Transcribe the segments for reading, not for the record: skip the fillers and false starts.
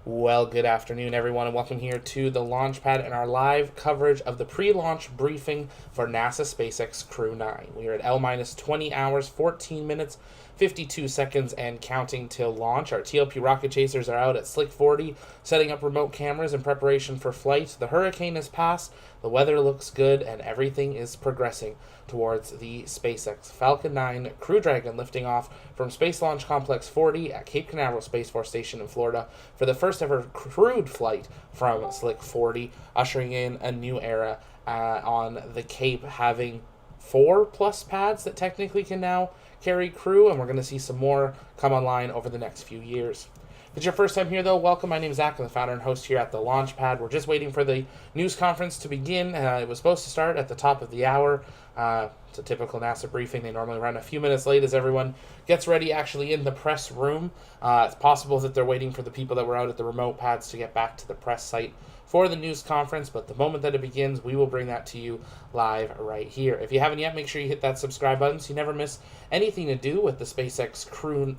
Well, good afternoon, everyone, and welcome here to the Launchpad and our live coverage of the pre-launch briefing for NASA SpaceX Crew 9. We are at L-20 hours, 14 minutes, 52 seconds, and counting till launch. Our TLP rocket chasers are out at Slick 40, setting up remote cameras in preparation for flight. The hurricane has passed, the weather looks good, and everything is progressing towards the SpaceX Falcon 9 Crew Dragon lifting off from Space Launch Complex 40 at Cape Canaveral Space Force Station in Florida for the first ever crewed flight from Slick 40, ushering in a new era on the Cape, having 4+ pads that technically can now carry crew, and we're going to see some more come online over the next few years. If it's your first time here, though, welcome. My name is Zach. I'm the founder and host here at the Launchpad. We're just waiting for the news conference to begin. It was supposed to start at the top of the hour. It's a typical NASA briefing. They normally run a few minutes late as everyone gets ready actually in the press room. It's possible that they're waiting for the people that were out at the remote pads to get back to the press site for the news conference, but the moment that it begins, we will bring that to you live right here. If you haven't yet, make sure you hit that subscribe button so you never miss anything to do with the SpaceX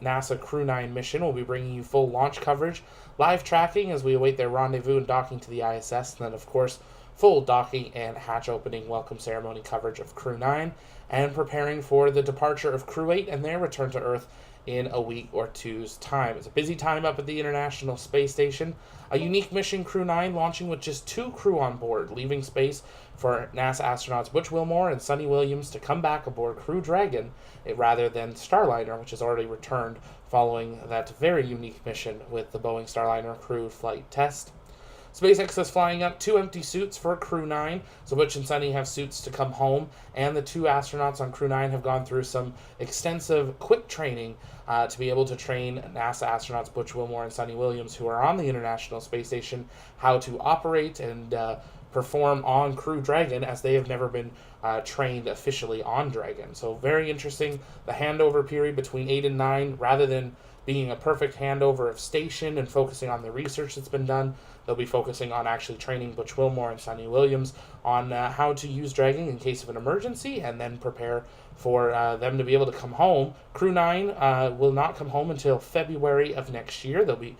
NASA Crew 9 mission. We'll be bringing you full launch coverage, live tracking as we await their rendezvous and docking to the ISS, and then, of course, full docking and hatch opening welcome ceremony coverage of Crew 9, and preparing for the departure of Crew 8 and their return to Earth in a week or two's time. It's a busy time up at the International Space Station. A unique mission, Crew 9, launching with just 2 crew on board, leaving space for NASA astronauts Butch Wilmore and Sonny Williams to come back aboard Crew Dragon rather than Starliner, which has already returned following that very unique mission with the Boeing Starliner crew flight test. SpaceX is flying up 2 empty suits for Crew 9, so Butch and Sonny have suits to come home, and the 2 astronauts on Crew 9 have gone through some extensive quick training to be able to train NASA astronauts Butch Wilmore and Sonny Williams, who are on the International Space Station, how to operate and perform on Crew Dragon, as they have never been trained officially on Dragon. So very interesting, the handover period between 8 and 9, rather than being a perfect handover of station and focusing on the research that's been done, they'll be focusing on actually training Butch Wilmore and Sonny Williams on how to use Dragon in case of an emergency, and then prepare for them to be able to come home. Crew 9 will not come home until February of next year. They'll be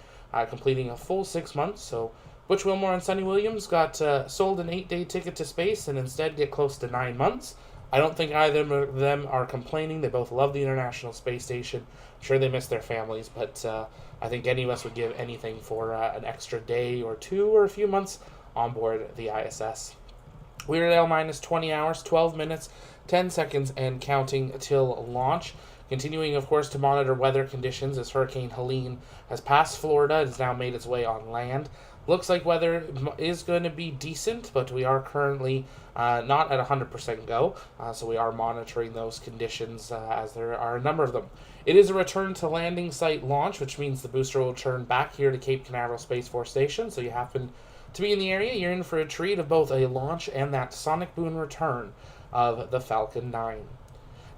completing a full 6 months, so Butch Wilmore and Sonny Williams got sold an 8-day ticket to space and instead get close to 9 months. I don't think either of them are complaining. They both love the International Space Station. I'm sure they miss their families, but I think any of us would give anything for an extra day or 2 or a few months on board the ISS. We're at L-20 hours, 12 minutes, 10 seconds, and counting till launch. Continuing, of course, to monitor weather conditions as Hurricane Helene has passed Florida and has now made its way on land. Looks like weather is going to be decent, but we are currently not at 100% go, so we are monitoring those conditions as there are a number of them. It is a return to landing site launch, which means the booster will return back here to Cape Canaveral Space Force Station, so you happen to be in the area, you're in for a treat of both a launch and that sonic boom return of the Falcon 9.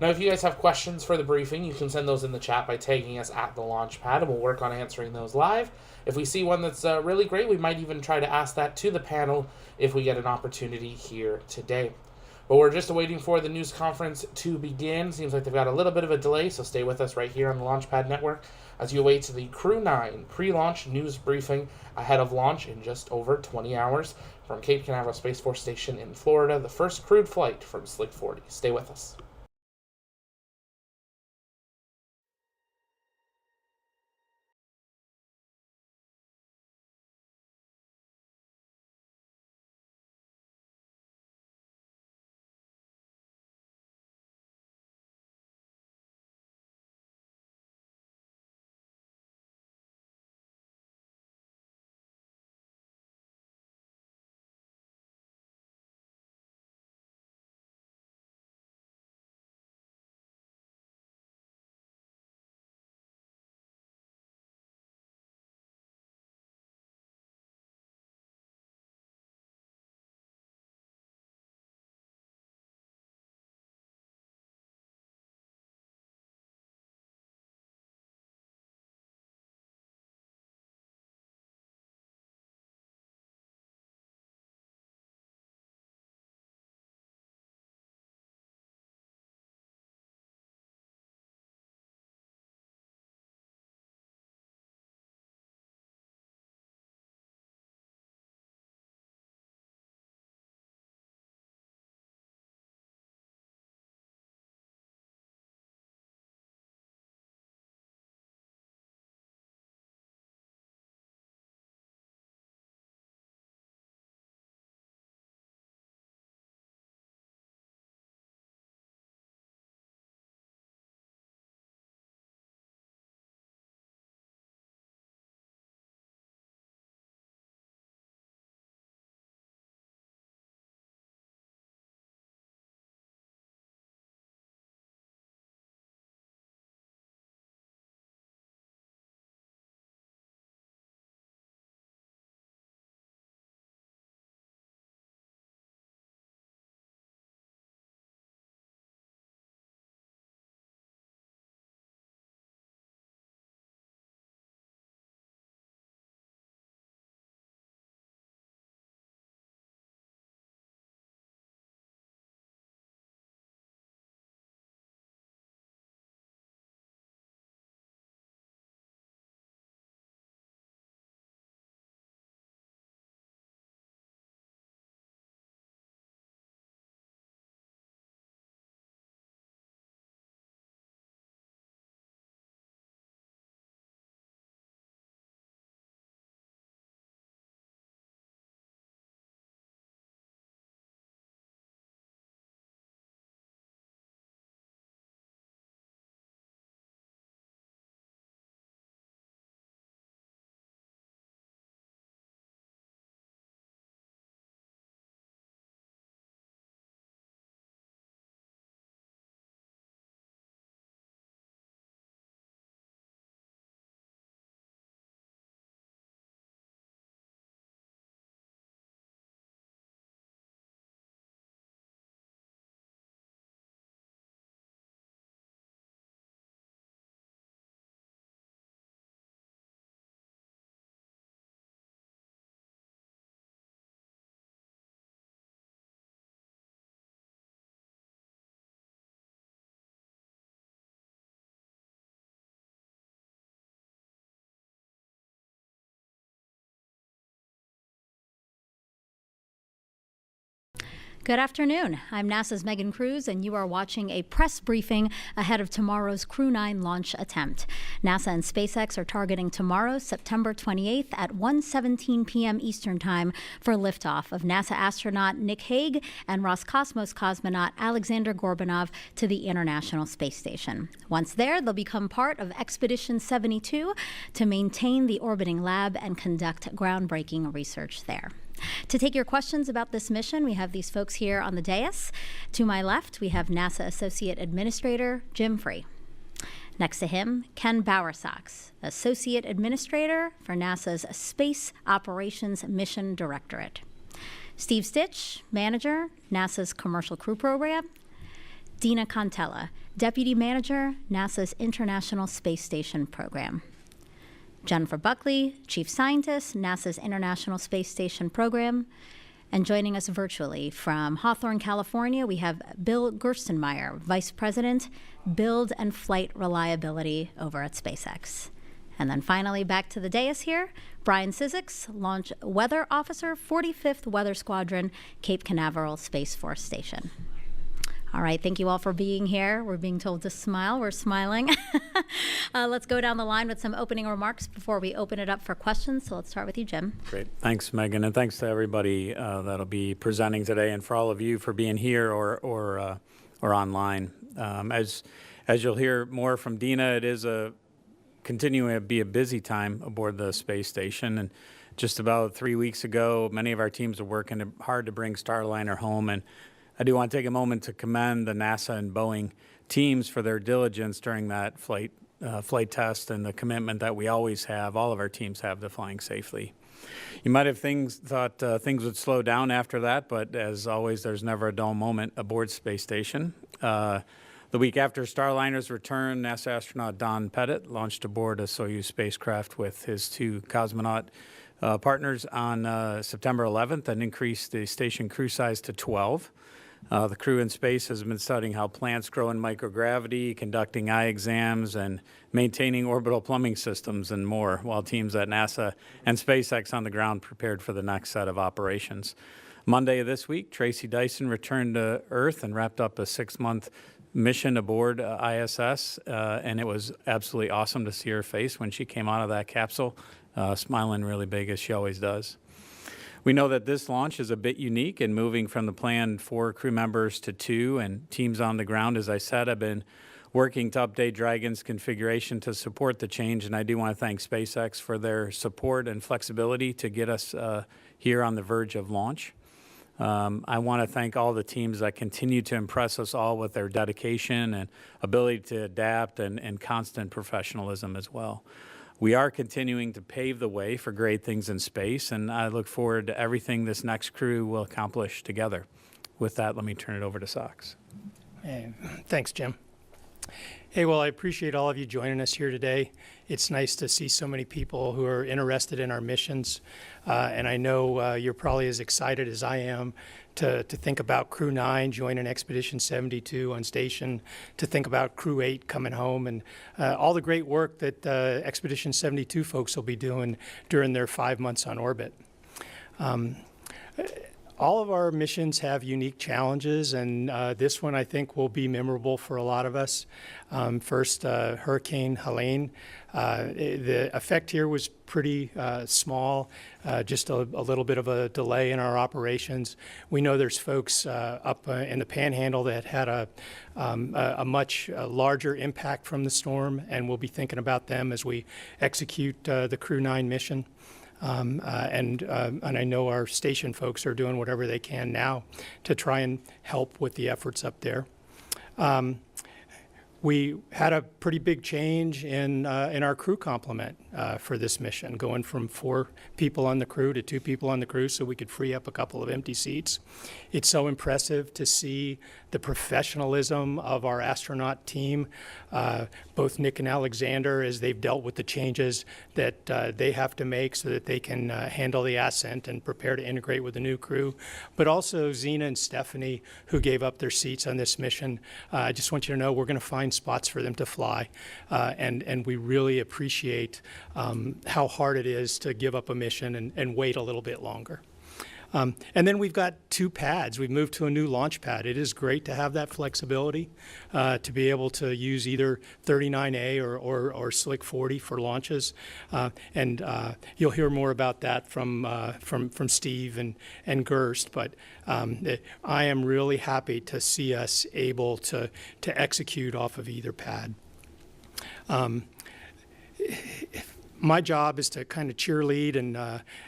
Now, if you guys have questions for the briefing, you can send those in the chat by tagging us at the Launchpad, and we'll work on answering those live. If we see one that's really great, we might even try to ask that to the panel if we get an opportunity here today. But we're just waiting for the news conference to begin. Seems like they've got a little bit of a delay, so stay with us right here on the Launchpad Network as you await the Crew 9 pre-launch news briefing ahead of launch in just over 20 hours from Cape Canaveral Space Force Station in Florida, the first crewed flight from Slick 40. Stay with us. Good afternoon. I'm NASA's Megan Cruz, and you are watching a press briefing ahead of tomorrow's Crew 9 launch attempt. NASA and SpaceX are targeting tomorrow, September 28th at 1:17 p.m. Eastern Time for liftoff of NASA astronaut Nick Hague and Roscosmos cosmonaut Alexander Gorbanov to the International Space Station. Once there, they'll become part of Expedition 72 to maintain the orbiting lab and conduct groundbreaking research there. To take your questions about this mission, we have these folks here on the dais. To my left, we have NASA Associate Administrator Jim Free. Next to him, Ken Bowersox, Associate Administrator for NASA's Space Operations Mission Directorate. Steve Stitch, Manager, NASA's Commercial Crew Program. Dina Contella, Deputy Manager, NASA's International Space Station Program. Jennifer Buckley, Chief Scientist, NASA's International Space Station Program. And joining us virtually from Hawthorne, California, we have Bill Gerstenmaier, Vice President, Build and Flight Reliability over at SpaceX. And then finally, back to the dais here, Brian Cizik, Launch Weather Officer, 45th Weather Squadron, Cape Canaveral Space Force Station. All right, thank you all for being here. We're being told to smile. We're smiling. Let's go down the line with some opening remarks before we open it up for questions. So let's start with you, Jim. Great. Thanks, Megan, and thanks to everybody that'll be presenting today, and for all of you for being here or online. As you'll hear more from Dina, it is continuing to be a busy time aboard the space station. And just about 3 weeks ago, many of our teams are working hard to bring Starliner home, and I do want to take a moment to commend the NASA and Boeing teams for their diligence during that flight test and the commitment that we always have, all of our teams have, to flying safely. You might have thought things would slow down after that, but as always, there's never a dull moment aboard Space Station. The week after Starliner's return, NASA astronaut Don Pettit launched aboard a Soyuz spacecraft with his two cosmonaut partners on September 11th and increased the station crew size to 12. The crew in space has been studying how plants grow in microgravity, conducting eye exams, and maintaining orbital plumbing systems and more, while teams at NASA and SpaceX on the ground prepared for the next set of operations. Monday of this week, Tracy Dyson returned to Earth and wrapped up a 6-month mission aboard ISS, and it was absolutely awesome to see her face when she came out of that capsule, smiling really big as she always does. We know that this launch is a bit unique in moving from the planned 4 crew members to 2, and teams on the ground, as I said, have been working to update Dragon's configuration to support the change, and I do want to thank SpaceX for their support and flexibility to get us here on the verge of launch. I want to thank all the teams that continue to impress us all with their dedication and ability to adapt and constant professionalism as well. We are continuing to pave the way for great things in space, and I look forward to everything this next crew will accomplish together. With that, let me turn it over to Sox. Hey, thanks, Jim. Hey, well, I appreciate all of you joining us here today. It's nice to see so many people who are interested in our missions, and I know you're probably as excited as I am to think about Crew 9 joining Expedition 72 on station, to think about Crew 8 coming home, and all the great work that Expedition 72 folks will be doing during their 5 months on orbit. All of our missions have unique challenges, and this one I think will be memorable for a lot of us. First, Hurricane Helene. The effect here was pretty small, just a little bit of a delay in our operations. We know there's folks up in the Panhandle that had a much larger impact from the storm, and we'll be thinking about them as we execute the Crew 9 mission. And I know our station folks are doing whatever they can now to try and help with the efforts up there. We had a pretty big change in our crew complement for this mission, going from 4 people on the crew to 2 people on the crew so we could free up a couple of empty seats. It's so impressive to see the professionalism of our astronaut team, both Nick and Alexander, as they've dealt with the changes that they have to make so that they can handle the ascent and prepare to integrate with the new crew. But also Zena and Stephanie, who gave up their seats on this mission. I just want you to know we're going to find spots for them to fly, and we really appreciate how hard it is to give up a mission and wait a little bit longer. And then we've got 2 pads. We've moved to a new launch pad. It is great to have that flexibility to be able to use either 39A or Slick 40 for launches. And you'll hear more about that from Steve and Gerst. But I am really happy to see us able to execute off of either pad. My job is to kind of cheerlead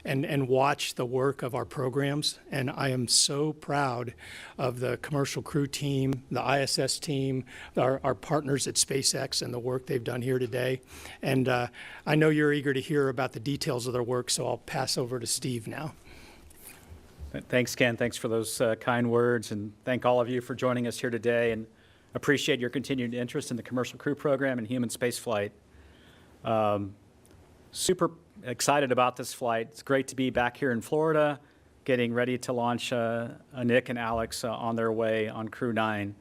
and watch the work of our programs, and I am so proud of the Commercial Crew team, the ISS team, our partners at SpaceX, and the work they've done here today. And I know you're eager to hear about the details of their work, so I'll pass over to Steve now. Thanks, Ken. Thanks for those kind words, and thank all of you for joining us here today, and appreciate your continued interest in the Commercial Crew program and human spaceflight. Super excited about this flight. It's great to be back here in Florida, getting ready to launch Nick and Alex on their way on Crew 9.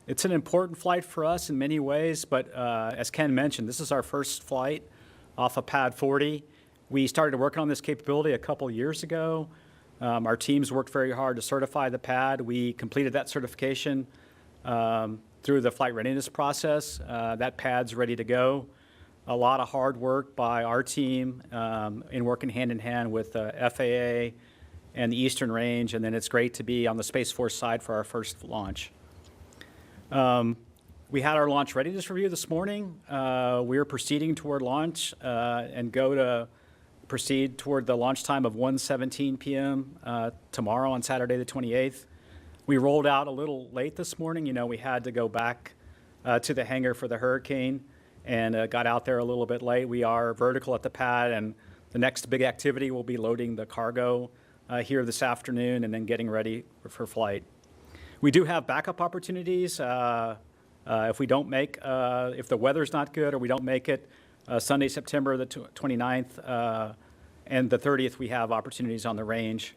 It's an important flight for us in many ways, but as Ken mentioned, this is our first flight off of Pad 40. We started working on this capability a couple years ago. Our teams worked very hard to certify the pad. We completed that certification through the flight readiness process. That pad's ready to go. A lot of hard work by our team in working hand in hand with FAA and the Eastern Range, and then it's great to be on the Space Force side for our first launch. We had our launch readiness review this morning. We are proceeding toward launch and go to proceed toward the launch time of 1:17 p.m. Tomorrow on Saturday the 28th. We rolled out a little late this morning. You know, we had to go back to the hangar for the hurricane and got out there a little bit late. We are vertical at the pad, and the next big activity will be loading the cargo here this afternoon and then getting ready for flight. We do have backup opportunities. If we don't make, if the weather's not good or we don't make it, Sunday, September the 29th and the 30th, we have opportunities on the range.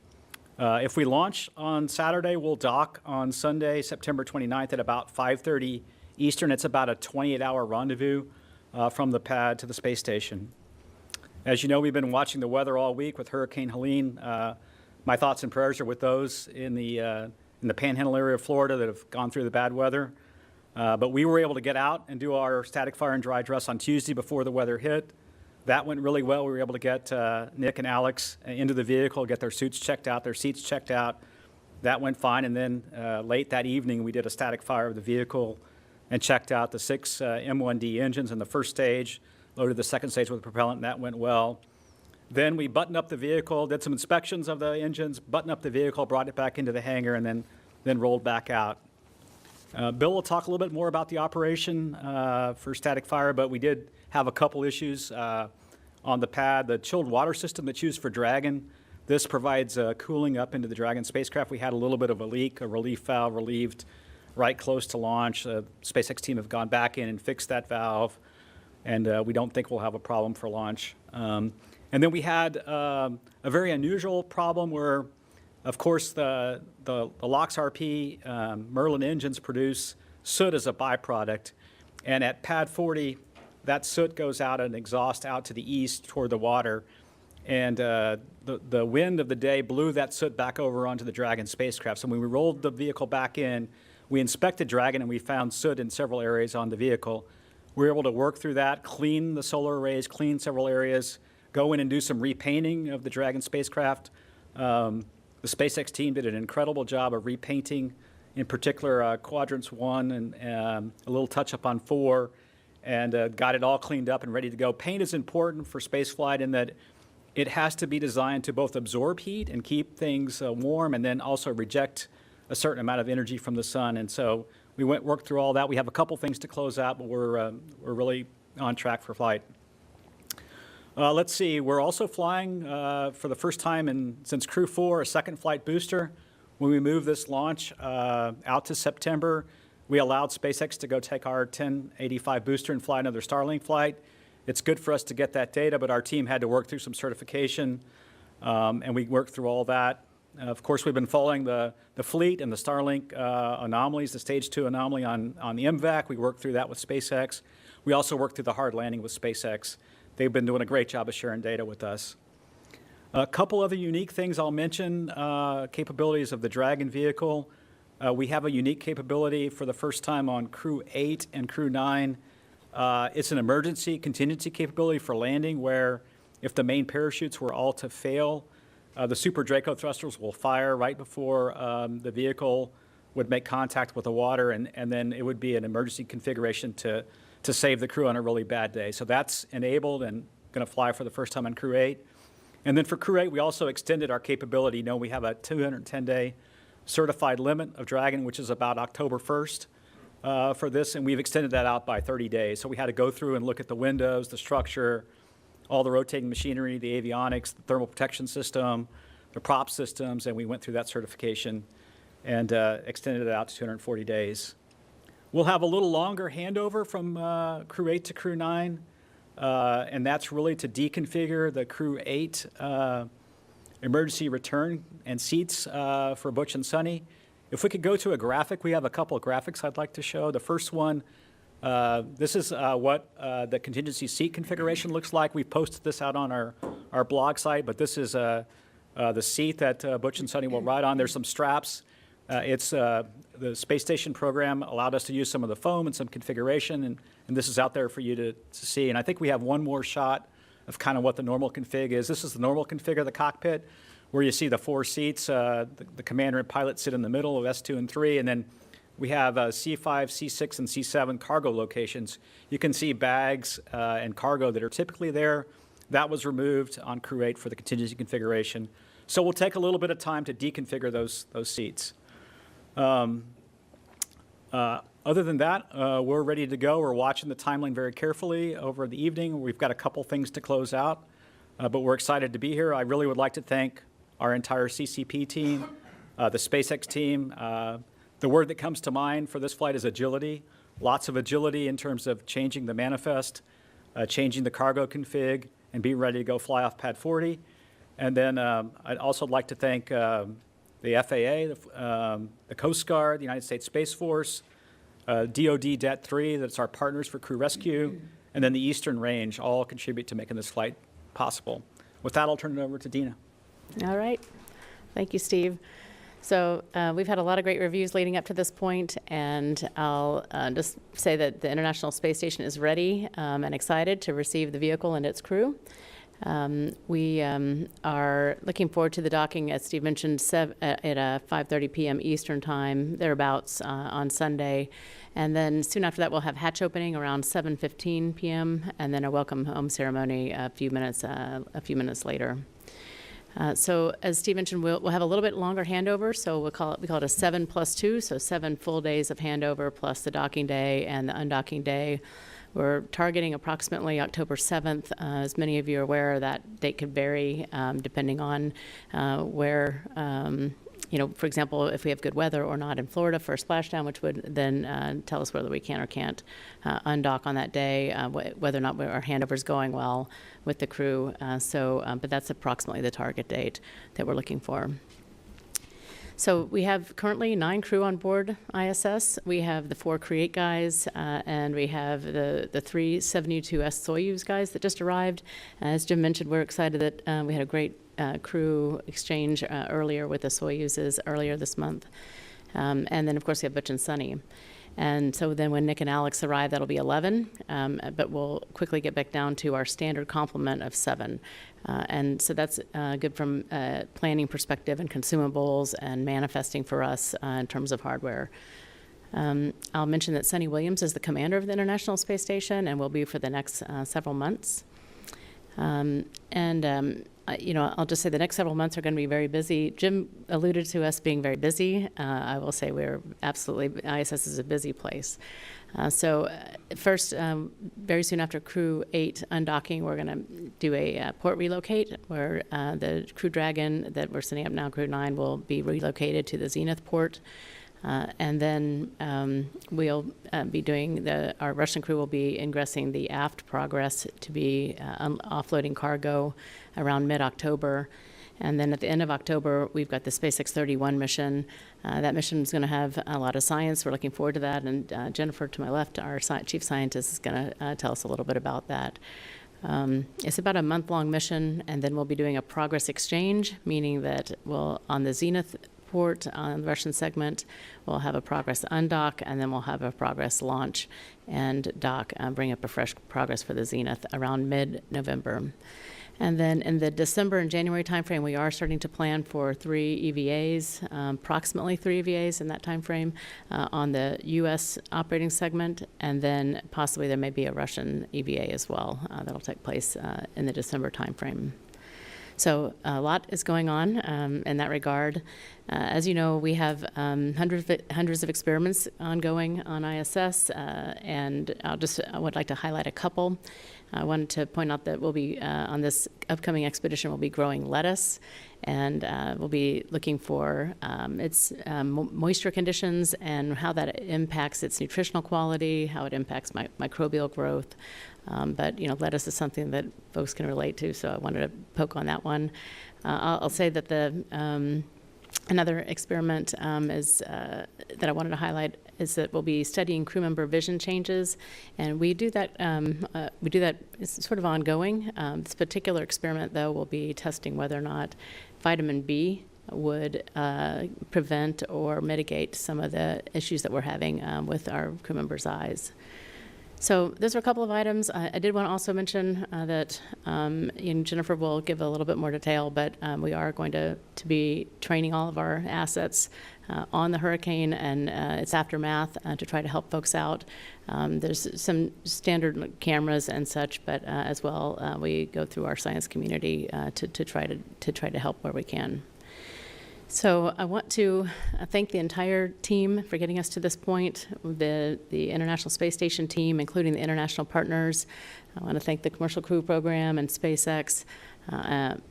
If we launch on Saturday, we'll dock on Sunday, September 29th at about 5:30 Eastern. It's about a 28-hour rendezvous from the pad to the space station. As you know, we've been watching the weather all week with Hurricane Helene. My thoughts and prayers are with those in the Panhandle area of Florida that have gone through the bad weather. But we were able to get out and do our static fire and dry dress on Tuesday before the weather hit. That went really well. We were able to get Nick and Alex into the vehicle, get their suits checked out, their seats checked out. That went fine. And then late that evening, we did a static fire of the vehicle and checked out the 6 M1D engines in the first stage, loaded the second stage with propellant, and that went well. Then we buttoned up the vehicle, did some inspections of the engines, buttoned up the vehicle, brought it back into the hangar, and then rolled back out. Bill will talk a little bit more about the operation for static fire, but we did have a couple issues on the pad. The chilled water system that's used for Dragon, this provides cooling up into the Dragon spacecraft. We had a little bit of a leak, a relief valve relieved right close to launch. The SpaceX team have gone back in and fixed that valve, and we don't think we'll have a problem for launch. And then we had a very unusual problem where, of course, the LOX RP Merlin engines produce soot as a byproduct, and at Pad 40, that soot goes out and exhaust out to the east toward the water, and the wind of the day blew that soot back over onto the Dragon spacecraft. So when we rolled the vehicle back in, we inspected Dragon and we found soot in several areas on the vehicle. We were able to work through that, clean the solar arrays, clean several areas, go in and do some repainting of the Dragon spacecraft. The SpaceX team did an incredible job of repainting, in particular quadrants 1 and a little touch up on 4, and got it all cleaned up and ready to go. Paint is important for spaceflight in that it has to be designed to both absorb heat and keep things warm, and then also reject a certain amount of energy from the sun. And so we worked through all that. We have a couple things to close out, but we're really on track for flight. Let's see, we're also flying for the first time since Crew 4, a second flight booster. When we moved this launch out to September, we allowed SpaceX to go take our 1085 booster and fly another Starlink flight. It's good for us to get that data, but our team had to work through some certification, and we worked through all that. Of course, we've been following the fleet and the Starlink anomalies, the stage 2 anomaly on the MVAC. We worked through that with SpaceX. We also worked through the hard landing with SpaceX. They've been doing a great job of sharing data with us. A couple other unique things I'll mention, capabilities of the Dragon vehicle. We have a unique capability for the first time on Crew 8 and Crew 9. It's an emergency contingency capability for landing where if the main parachutes were all to fail, the Super Draco thrusters will fire right before the vehicle would make contact with the water, and then it would be an emergency configuration to save the crew on a really bad day. So that's enabled and going to fly for the first time on Crew 8. And then for Crew 8, we also extended our capability. You know, we have a 210-day certified limit of Dragon, which is about October 1st for this, and we've extended that out by 30 days. So we had to go through and look at the windows, the structure, all the rotating machinery, the avionics, the thermal protection system, the prop systems, and we went through that certification and extended it out to 240 days. We'll have a little longer handover from Crew 8 to Crew 9, and that's really to deconfigure the Crew 8 emergency return and seats for Butch and Sunny. If we could go to a graphic, we have a couple of graphics I'd like to show. The first one, this is what the contingency seat configuration looks like. We posted this out on our blog site, but this is the seat that Butch and Sunny will ride on. There's some straps. The space station program allowed us to use some of the foam and some configuration, and this is out there for you to see. And I think we have one more shot of kind of what the normal config is. This is the normal config of the cockpit, where you see the 4 seats. The commander and pilot sit in the middle of S2 and 3, and then we have C5, C6, and C7 cargo locations. You can see bags and cargo that are typically there. That was removed on Crew 8 for the contingency configuration. So we'll take a little bit of time to deconfigure those seats. Other than that, we're ready to go. We're watching the timeline very carefully over the evening. We've got a couple things to close out, but we're excited to be here. I really would like to thank our entire CCP team, the SpaceX team. The word that comes to mind for this flight is agility. Lots of agility in terms of changing the manifest, changing the cargo config, and being ready to go fly off Pad 40. And then I'd also like to thank the FAA, the Coast Guard, the United States Space Force, DoD Det 3, that's our partners for crew rescue, and then the Eastern Range all contribute to making this flight possible. With that, I'll turn it over to Dina. All right. Thank you, Steve. So we've had a lot of great reviews leading up to this point, and I'll just say that the International Space Station is ready and excited to receive the vehicle and its crew. We are looking forward to the docking, as Steve mentioned, at 5:30 p.m. Eastern Time, thereabouts, on Sunday. And then soon after that, we'll have hatch opening around 7:15 p.m. and then a welcome home ceremony a few minutes later. So as Steve mentioned, we'll have a little bit longer handover. So we call it a 7+2, so 7 full days of handover plus the docking day and the undocking day. We're targeting approximately October 7th. As many of you are aware, that date could vary depending on where, for example, if we have good weather or not in Florida for a splashdown, which would then tell us whether we can or can't undock on that day, whether or not our handover is going well with the crew. But that's approximately the target date that we're looking for. So we have currently 9 crew on board ISS. We have the 4 Create guys, and we have the 3 7U2S Soyuz guys that just arrived. As Jim mentioned, we're excited that we had a great crew exchange earlier with the Soyuzes earlier this month. And then, of course, we have Butch and Sunny. And so then when Nick and Alex arrive, that'll be 11, but we'll quickly get back down to our standard complement of 7. And so that's good from a planning perspective and consumables and manifesting for us in terms of hardware. I'll mention that Sunny Williams is the commander of the International Space Station and will be for the next several months. I'll just say the next several months are going to be very busy. Jim alluded to us being very busy. I will say ISS is a busy place. First, very soon after Crew 8 undocking, we're going to do a port relocate where the Crew Dragon that we're sending up now, Crew 9, will be relocated to the Zenith port. And then we'll be doing our Russian crew will be ingressing the aft progress to be offloading cargo around mid-October. And then at the end of October, we've got the SpaceX 31 mission. That mission is going to have a lot of science. We're looking forward to that. And Jennifer, to my left, our chief scientist, is going to tell us a little bit about that. It's about a month-long mission, and then we'll be doing a progress exchange, meaning that we'll, on the Zenith port on the Russian segment, we'll have a progress undock, and then we'll have a progress launch and dock, bring up a fresh progress for the Zenith around mid-November. And then in the December and January timeframe, we are starting to plan for 3 EVAs, approximately 3 EVAs in that timeframe on the U.S. operating segment, and then possibly there may be a Russian EVA as well that'll take place in the December timeframe. So a lot is going on in that regard. As you know, we have hundreds of experiments ongoing on ISS, and I would like to highlight a couple. I wanted to point out that we'll be, on this upcoming expedition, we'll be growing lettuce, and we'll be looking for its moisture conditions and how that impacts its nutritional quality, how it impacts microbial growth. But, lettuce is something that folks can relate to, so I wanted to poke on that one. I'll say that another experiment that I wanted to highlight is that we'll be studying crew member vision changes, and we do that. It's sort of ongoing. This particular experiment, though, will be testing whether or not vitamin B would prevent or mitigate some of the issues that we're having with our crew members' eyes. So those are a couple of items. I did want to also mention that Jennifer will give a little bit more detail, but we are going to be training all of our assets on the hurricane and its aftermath to try to help folks out. There's some standard cameras and such, but as well we go through our science community to try to help where we can. So I want to thank the entire team for getting us to this point, the International Space Station team, including the international partners. I want to thank the Commercial Crew Program and SpaceX,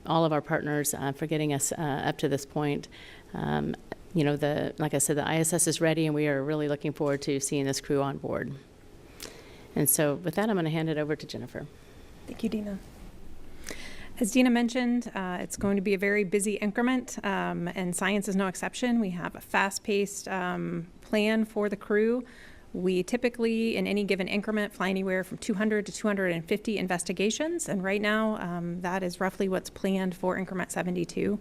all of our partners for getting us up to this point. Like I said, the ISS is ready, and we are really looking forward to seeing this crew on board. And so with that, I'm going to hand it over to Jennifer. Thank you, Dina. As Dina mentioned, it's going to be a very busy increment, and science is no exception. We have a fast-paced plan for the crew. We typically, in any given increment, fly anywhere from 200 to 250 investigations, and right now, that is roughly what's planned for increment 72.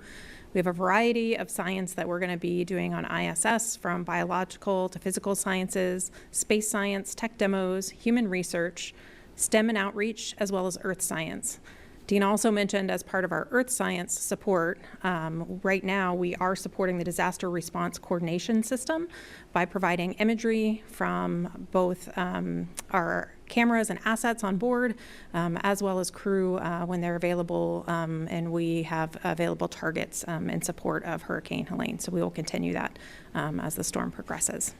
We have a variety of science that we're going to be doing on ISS, from biological to physical sciences, space science, tech demos, human research, STEM and outreach, as well as earth science. Dina also mentioned, as part of our earth science support, right now we are supporting the disaster response coordination system by providing imagery from both our cameras and assets on board, as well as crew when they're available, and we have available targets in support of Hurricane Helene. So we will continue that as the storm progresses.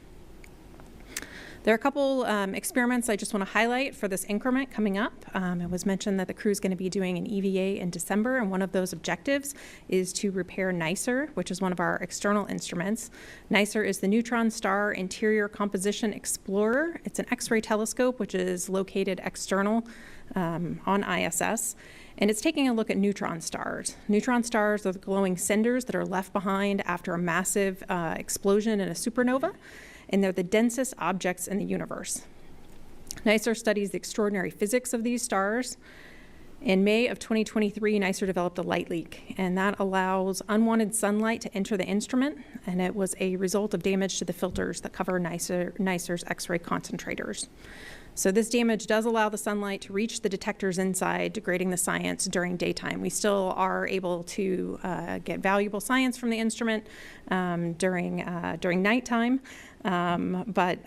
There are a couple experiments I just want to highlight for this increment coming up. It was mentioned that the crew is going to be doing an EVA in December, and one of those objectives is to repair NICER, which is one of our external instruments. NICER is the Neutron Star Interior Composition Explorer. It's an X-ray telescope which is located external on ISS. And it's taking a look at neutron stars. Neutron stars are the glowing cinders that are left behind after a massive explosion in a supernova, and they're the densest objects in the universe. NICER studies the extraordinary physics of these stars. In May of 2023, NICER developed a light leak, and that allows unwanted sunlight to enter the instrument, and it was a result of damage to the filters that cover NICER's X-ray concentrators. So this damage does allow the sunlight to reach the detectors inside, degrading the science during daytime. We still are able to get valuable science from the instrument during nighttime, but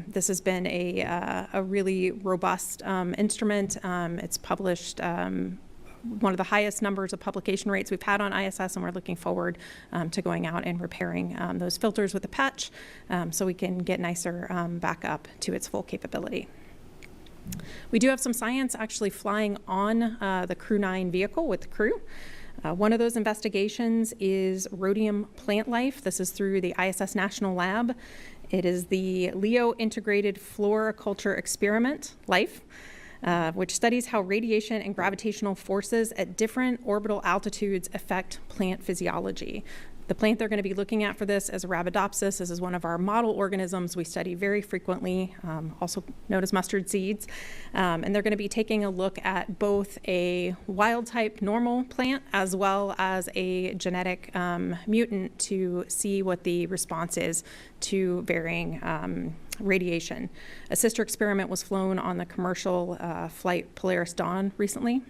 this has been a really robust instrument. It's published one of the highest numbers of publication rates we've had on ISS, and we're looking forward to going out and repairing those filters with a patch so we can get NICER back up to its full capability. We do have some science actually flying on the Crew 9 vehicle with the crew. One of those investigations is rhodium plant life. This is through the ISS National Lab. It is the LEO Integrated Floriculture Experiment, LIFE, which studies how radiation and gravitational forces at different orbital altitudes affect plant physiology. The plant they're going to be looking at for this is Arabidopsis. This is one of our model organisms we study very frequently, also known as mustard seeds. And they're going to be taking a look at both a wild type normal plant as well as a genetic mutant to see what the response is to varying radiation. A sister experiment was flown on the commercial flight Polaris Dawn recently.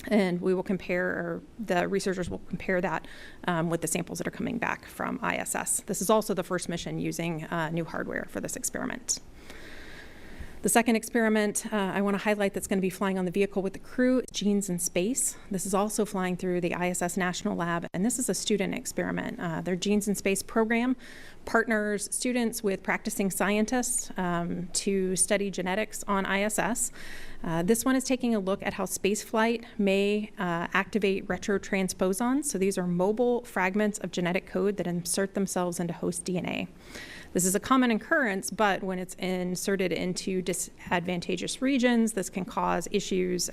And we will compare, or the researchers will compare that with the samples that are coming back from ISS. This is also the first mission using new hardware for this experiment. The second experiment I want to highlight that's going to be flying on the vehicle with the crew is Genes in Space. This is also flying through the ISS National Lab, and this is a student experiment. Their Genes in Space program partners students with practicing scientists to study genetics on ISS. This one is taking a look at how spaceflight may activate retrotransposons. So these are mobile fragments of genetic code that insert themselves into host DNA. This is a common occurrence, but when it's inserted into disadvantageous regions, this can cause issues.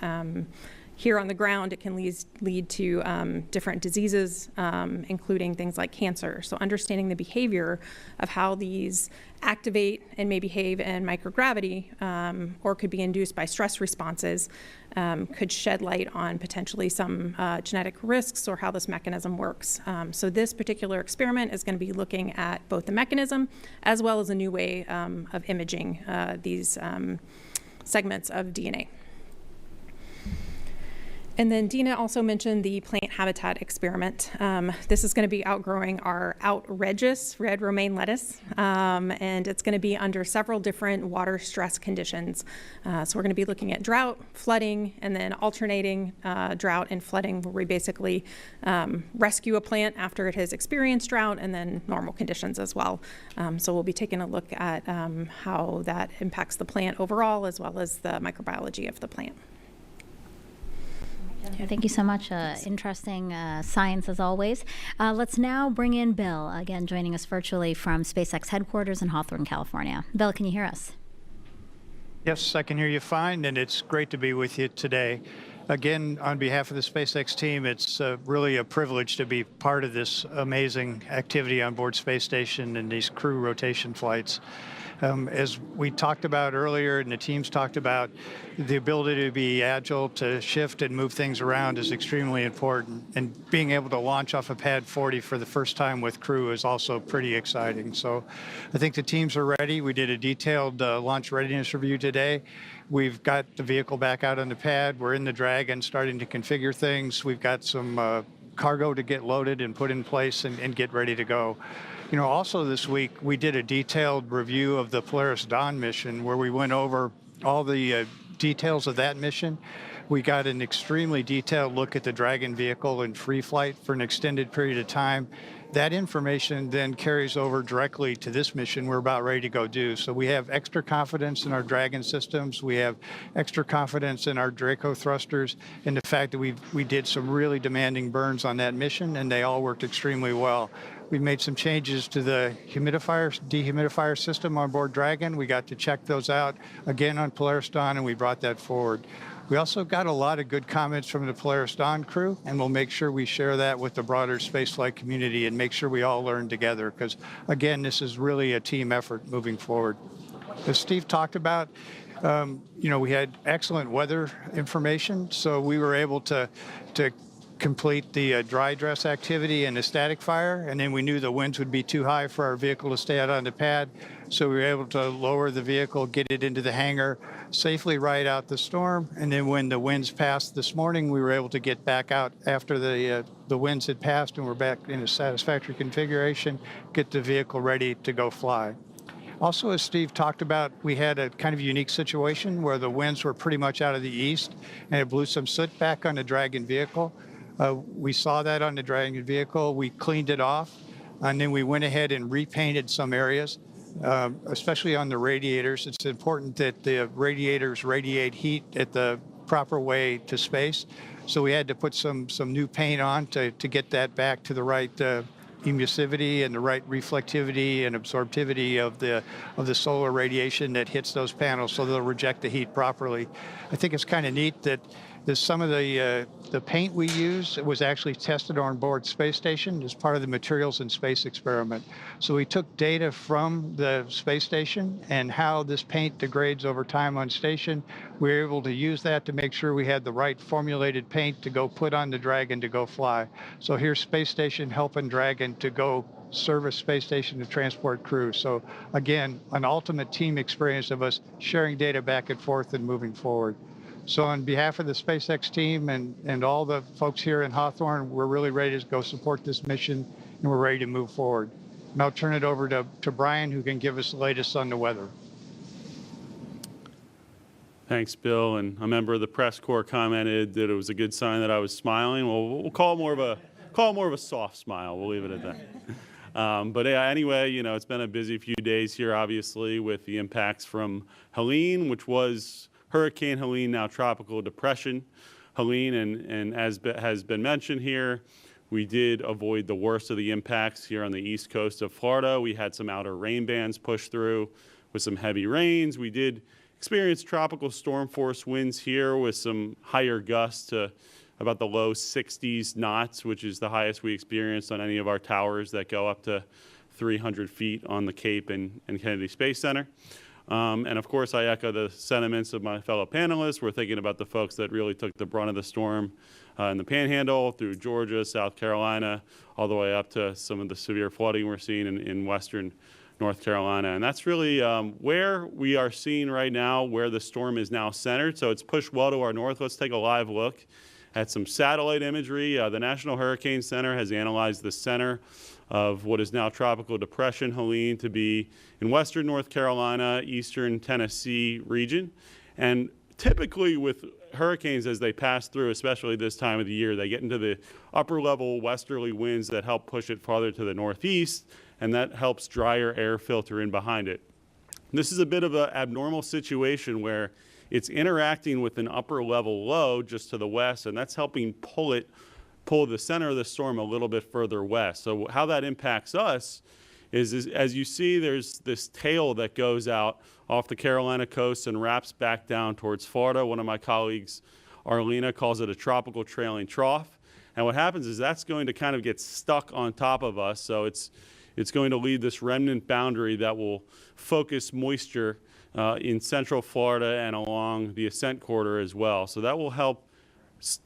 Here on the ground, it can lead to different diseases, including things like cancer. So understanding the behavior of how these activate and may behave in microgravity or could be induced by stress responses could shed light on potentially some genetic risks or how this mechanism works. So this particular experiment is going to be looking at both the mechanism as well as a new way of imaging these segments of DNA. And then Dina also mentioned the plant habitat experiment. This is going to be outgrowing our outrageous red romaine lettuce, and it's going to be under several different water stress conditions. So we're going to be looking at drought, flooding, and then alternating drought and flooding, where we basically rescue a plant after it has experienced drought, and then normal conditions as well. So we'll be taking a look at how that impacts the plant overall, as well as the microbiology of the plant. Thank you so much. Interesting science as always. Let's now bring in Bill, again joining us virtually from SpaceX headquarters in Hawthorne, California. Bill, can you hear us? Yes, I can hear you fine, and it's great to be with you today. Again, on behalf of the SpaceX team, it's really a privilege to be part of this amazing activity on board Space Station and these crew rotation flights. As we talked about earlier and the teams talked about, the ability to be agile, to shift and move things around is extremely important. And being able to launch off of Pad 40 for the first time with crew is also pretty exciting. So I think the teams are ready. We did a detailed launch readiness review today. We've got the vehicle back out on the pad. We're in the Dragon starting to configure things. We've got some cargo to get loaded and put in place and get ready to go. You know, also this week, we did a detailed review of the Polaris Dawn mission where we went over all the details of that mission. We got an extremely detailed look at the Dragon vehicle in free flight for an extended period of time. That information then carries over directly to this mission we're about ready to go do. So we have extra confidence in our Dragon systems. We have extra confidence in our Draco thrusters and the fact that we did some really demanding burns on that mission, and they all worked extremely well. We've made some changes to the dehumidifier system on board Dragon. We got to check those out again on Polaris Dawn, and we brought that forward. We also got a lot of good comments from the Polaris Dawn crew, and we'll make sure we share that with the broader spaceflight community and make sure we all learn together, because, again, this is really a team effort moving forward. As Steve talked about, you know, we had excellent weather information, so we were able to complete the dry dress activity and the static fire, and then we knew the winds would be too high for our vehicle to stay out on the pad, so we were able to lower the vehicle, get it into the hangar, safely ride out the storm, and then when the winds passed this morning, we were able to get back out after the winds had passed and we're back in a satisfactory configuration, get the vehicle ready to go fly. Also, as Steve talked about, we had a kind of unique situation where the winds were pretty much out of the east, and it blew some soot back on the Dragon vehicle. We saw that on the Dragon vehicle. We cleaned it off, and then we went ahead and repainted some areas, especially on the radiators. It's important that the radiators radiate heat at the proper way to space. So we had to put some new paint on to get that back to the right emissivity and the right reflectivity and absorptivity of the solar radiation that hits those panels, so they'll reject the heat properly. I think it's kind of neat that Some of the paint we use was actually tested on board space station as part of the materials in space experiment. So we took data from the space station and how this paint degrades over time on station. We were able to use that to make sure we had the right formulated paint to go put on the Dragon to go fly. So here's space station helping Dragon to go service space station to transport crew. So again, an ultimate team experience of us sharing data back and forth and moving forward. So on behalf of the SpaceX team and all the folks here in Hawthorne, we're really ready to go support this mission, and we're ready to move forward. And I'll turn it over to Brian, who can give us the latest on the weather. Thanks, Bill. And a member of the press corps commented that it was a good sign that I was smiling. Well, we'll call it more of a soft smile. We'll leave it at that. But yeah, anyway, you know, it's been a busy few days here, obviously, with the impacts from Helene, which was Hurricane Helene, now tropical depression Helene, and as has been mentioned here, we did avoid the worst of the impacts here on the east coast of Florida. We had some outer rain bands push through with some heavy rains. We did experience tropical storm force winds here with some higher gusts to about the low 60s knots, which is the highest we experienced on any of our towers that go up to 300 feet on the Cape and Kennedy Space Center. And of course, I echo the sentiments of my fellow panelists. We're thinking about the folks that really took the brunt of the storm in the Panhandle through Georgia, South Carolina, all the way up to some of the severe flooding we're seeing in western North Carolina. And that's really where we are seeing right now where the storm is now centered. So it's pushed well to our north. Let's take a live look at some satellite imagery. The National Hurricane Center has analyzed the center of what is now tropical depression Helene to be in western North Carolina, eastern Tennessee region. And typically with hurricanes as they pass through, especially this time of the year, they get into the upper level westerly winds that help push it farther to the northeast, and that helps drier air filter in behind it. This is a bit of an abnormal situation where it's interacting with an upper level low just to the west, and that's helping pull the center of the storm a little bit further west. So how that impacts us is as you see, there's this tail that goes out off the Carolina coast and wraps back down towards Florida. One of my colleagues, Arlena, calls it a tropical trailing trough. And what happens is that's going to kind of get stuck on top of us. So it's going to leave this remnant boundary that will focus moisture in central Florida and along the ascent corridor as well. So that will help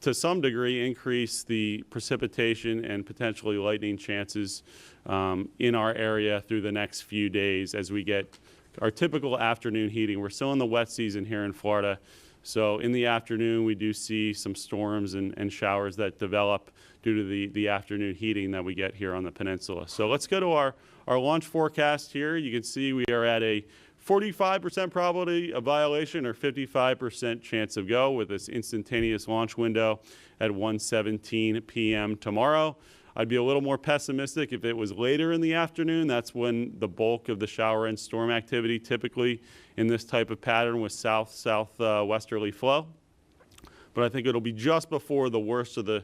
to some degree increase the precipitation and potentially lightning chances in our area through the next few days as we get our typical afternoon heating. We're still in the wet season here in Florida, so in the afternoon we do see some storms and showers that develop due to the afternoon heating that we get here on the peninsula. So let's go to our launch forecast here. You can see we are at a 45% probability of violation or 55% chance of go with this instantaneous launch window at 1:17 p.m. tomorrow. I'd be a little more pessimistic if it was later in the afternoon. That's when the bulk of the shower and storm activity typically in this type of pattern with south-southwesterly flow. But I think it'll be just before the worst of the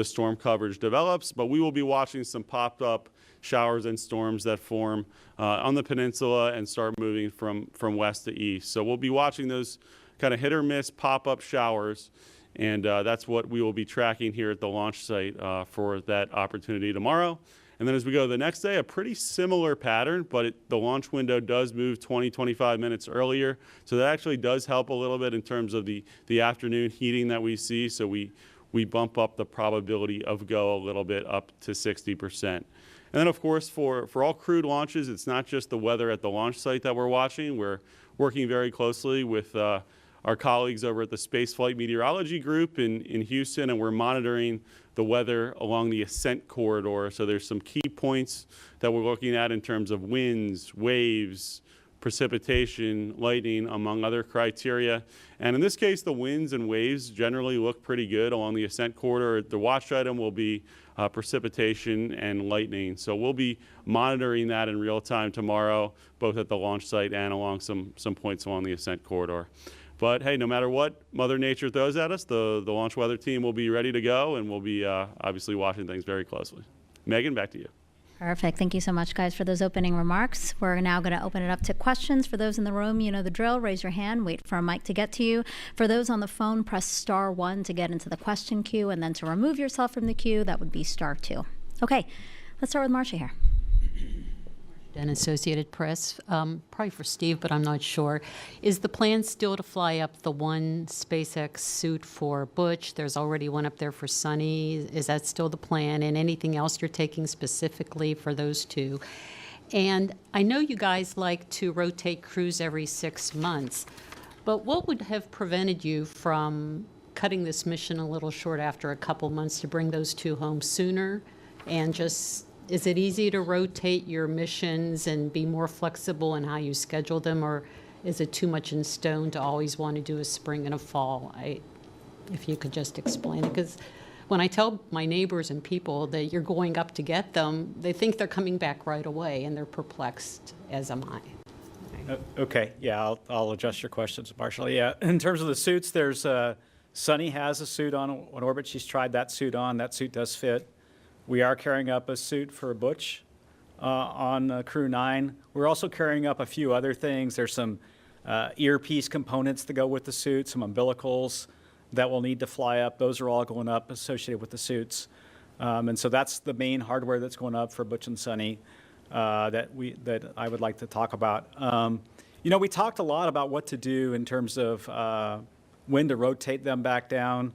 storm coverage develops, but we will be watching some popped up showers and storms that form on the peninsula and start moving from west to east. So we'll be watching those kind of hit or miss pop-up showers, and that's what we will be tracking here at the launch site for that opportunity tomorrow. And then as we go to the next day, a pretty similar pattern, but the launch window does move 20-25 minutes earlier. So that actually does help a little bit in terms of the afternoon heating that we see. So we bump up the probability of go a little bit up to 60%. And then, of course, for all crewed launches, it's not just the weather at the launch site that we're watching. We're working very closely with our colleagues over at the Space Flight Meteorology Group in Houston, and we're monitoring the weather along the ascent corridor. So there's some key points that we're looking at in terms of winds, waves, precipitation, lightning, among other criteria. And in this case, the winds and waves generally look pretty good along the ascent corridor. The watch item will be precipitation and lightning. So we'll be monitoring that in real time tomorrow, both at the launch site and along some points along the ascent corridor. But hey, no matter what Mother Nature throws at us, the launch weather team will be ready to go, and we'll be obviously watching things very closely. Megan, back to you. Perfect. Thank you so much, guys, for those opening remarks. We're now going to open it up to questions. For those in the room, you know the drill. Raise your hand. Wait for a mic to get to you. For those on the phone, press *1 to get into the question queue, and then to remove yourself from the queue, that would be *2. Okay, let's start with Marcia here. And Associated Press, probably for Steve, but I'm not sure. Is the plan still to fly up the one SpaceX suit for Butch? There's already one up there for Sunny. Is that still the plan? And anything else you're taking specifically for those two? And I know you guys like to rotate crews every 6 months, but what would have prevented you from cutting this mission a little short after a couple months to bring those two home sooner? And just, is it easy to rotate your missions and be more flexible in how you schedule them, or is it too much in stone to always want to do a spring and a fall? If you could just explain it, because when I tell my neighbors and people that you're going up to get them, they think they're coming back right away, and they're perplexed, as am I. Okay, yeah, I'll adjust your questions, Marshall. Yeah, in terms of the suits, there's Sunny has a suit on orbit. She's tried that suit on. That suit does fit. We are carrying up a suit for Butch on Crew 9. We're also carrying up a few other things. There's some earpiece components that go with the suit, some umbilicals that will need to fly up. Those are all going up associated with the suits. And so that's the main hardware that's going up for Butch and Sunny that I would like to talk about. You know, we talked a lot about what to do in terms of when to rotate them back down.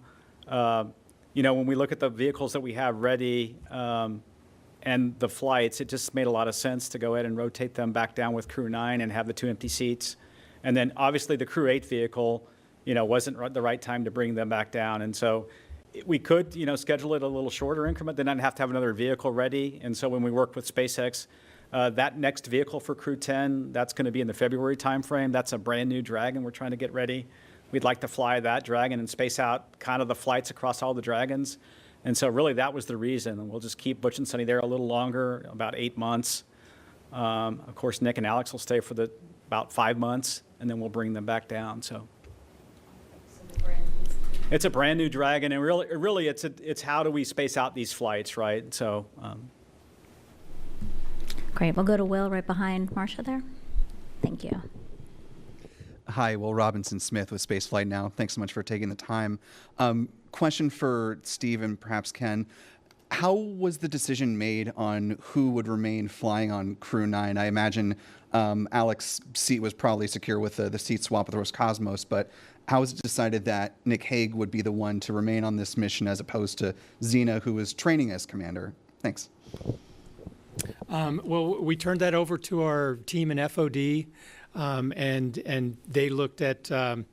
You know, when we look at the vehicles that we have ready and the flights, it just made a lot of sense to go ahead and rotate them back down with Crew 9 and have the 2 empty seats. And then obviously the Crew 8 vehicle, you know, wasn't the right time to bring them back down. And so we could, you know, schedule it a little shorter increment, then I'd have to have another vehicle ready. And so when we worked with SpaceX, that next vehicle for Crew 10, that's going to be in the February timeframe. That's a brand new Dragon we're trying to get ready. We'd like to fly that Dragon and space out kind of the flights across all the Dragons. And so really that was the reason. And we'll just keep Butch and Sunny there a little longer, about 8 months. Of course, Nick and Alex will stay for about 5 months, and then we'll bring them back down. So it's a brand new Dragon, and really it's how do we space out these flights, right? So. Great. We'll go to Will right behind Marcia there. Thank you. Hi, Will Robinson-Smith with Spaceflight Now. Thanks so much for taking the time. Question for Steve and perhaps Ken. How was the decision made on who would remain flying on Crew 9? I imagine Alex's seat was probably secure with the seat swap with Roscosmos, but how was it decided that Nick Hague would be the one to remain on this mission as opposed to Xena, who was training as commander? Thanks. Well, we turned that over to our team in FOD. And they looked at kind